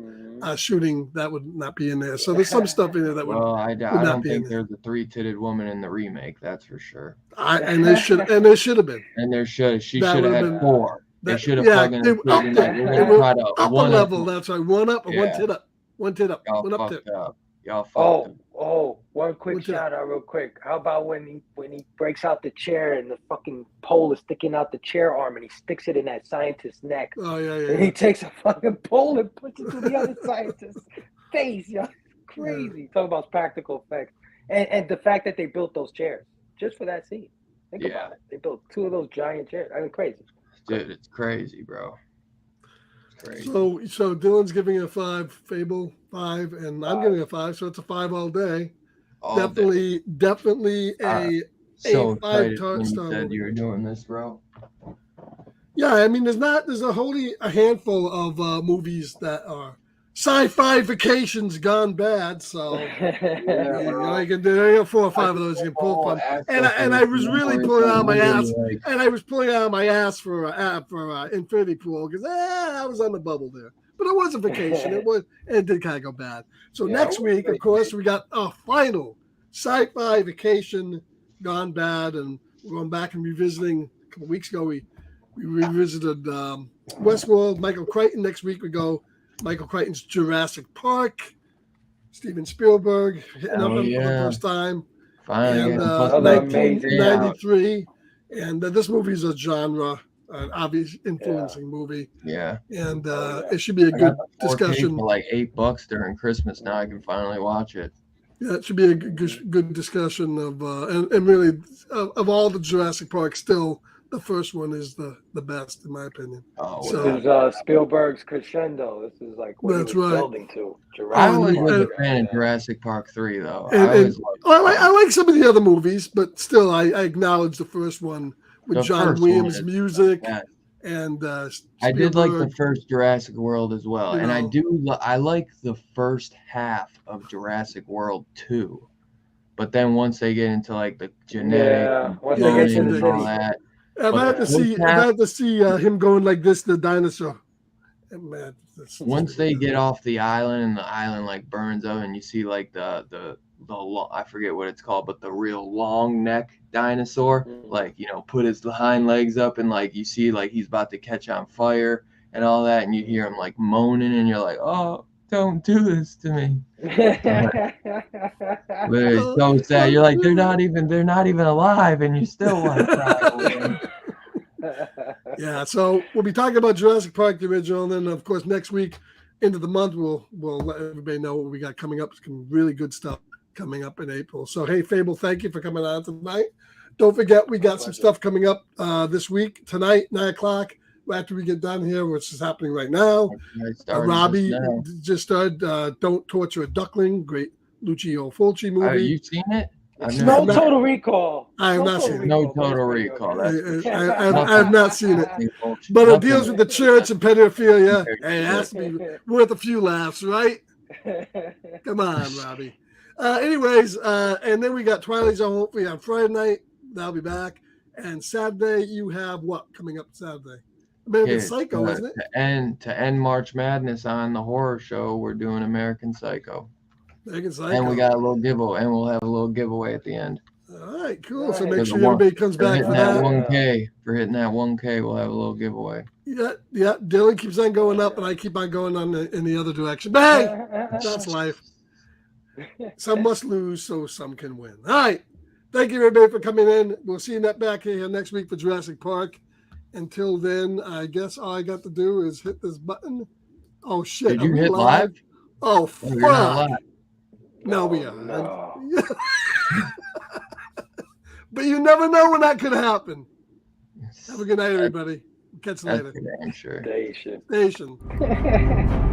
shooting. That would not be in there. So there's some stuff in there that would. Well, I don't think there's a three-titted woman in the remake. That's for sure. And there should have been. She should have had four. They should have plugged in. Up a level. That's right. One up and one tit up. One tit up. Y'all one up fucked up. Y'all fucked up. One quick shout out real quick. How about when he breaks out the chair and the fucking pole is sticking out the chair arm, and he sticks it in that scientist's neck. Oh yeah. And he takes a fucking pole and puts it to the other scientist's face. Yeah, crazy. Talk about practical effects. And the fact that they built those chairs just for that scene. Think about it. They built two of those giant chairs. I mean, crazy. Dude, it's crazy, bro. Crazy. So Dylan's giving it a 5, Fable 5, and I'm giving it a 5, so it's a 5 all day. Definitely a so 5 when you star. said you were doing this, bro. Yeah, I mean, there's a handful of movies that are sci-fi vacations gone bad. So you can do 4 or 5 of those you can pull from. And I was really pulling out my ass. And I was pulling out my ass for Infinity Pool because I was on the bubble there. But it was a vacation. It did kind of go bad. So next week, of course, we got a final sci-fi vacation gone bad, and we're going back and revisiting. A couple weeks ago, we revisited Westworld. Michael Crichton. Next week we go Michael Crichton's Jurassic Park. Steven Spielberg hitting up for the first time. Finally, and 1993. And this movie is a genre, an obvious influencing movie. Yeah. And it should be a good discussion. For like $8 during Christmas. Now I can finally watch it. Yeah, it should be a good discussion of and really of all the Jurassic Park. Still, the first one is the best in my opinion. This is Spielberg's crescendo. This is like what he was building to. I was a fan of Jurassic Park 3 though. I like some of the other movies, but still, I acknowledge the first one with John Williams' music. And I did like the first Jurassic World as well, and I like the first half of Jurassic World 2, but then once they get into like the genetic and all that, I've had to see him going like this, the dinosaur. Man, once they get off the island and the island like burns up, and you see like the I forget what it's called, but the real long neck dinosaur, like, you know, put his hind legs up, and like you see like he's about to catch on fire and all that, and you hear him like moaning, and you're like, oh, don't do this to me. It's so sad. You're like, they're not even alive, and you still want to cry. Yeah, so we'll be talking about Jurassic Park, the original, and then of course next week end of the month, we'll let everybody know what we got coming up. Some really good stuff coming up in April. So, hey, Fable, thank you for coming on tonight. Don't forget, we got some stuff coming up this week, tonight, 9 o'clock, after we get done here, which is happening right now. Robbie just started Don't Torture a Duckling, great Lucio Fulci movie. Have you seen it? No Total Recall. I have not seen it. No Total Recall. I have not seen it. But it deals with the church and pedophilia. Hey, it has to be worth a few laughs, right? Come on, Robbie. Anyways, and then we got Twilight Zone hopefully on Friday night. That'll be back. And Saturday, you have what coming up Saturday? American Psycho, isn't it? To end March Madness on the horror show, we're doing American Psycho. American Psycho. And we got a little giveaway, and we'll have a little giveaway at the end. All right, cool. So make sure everybody comes back for that. 1K. For hitting that 1K, we'll have a little giveaway. Yeah. Dylan keeps on going up, and I keep on going in the other direction. But hey, that's life. Some must lose, so some can win. All right. Thank you, everybody, for coming in. We'll see you back here next week for Jurassic Park. Until then, I guess all I got to do is hit this button. Oh, shit. Did you hit live? Oh, fuck. No, we are. No. But you never know when that could happen. Have a good night, everybody. Catch you later. That's for damn sure. Station. Station.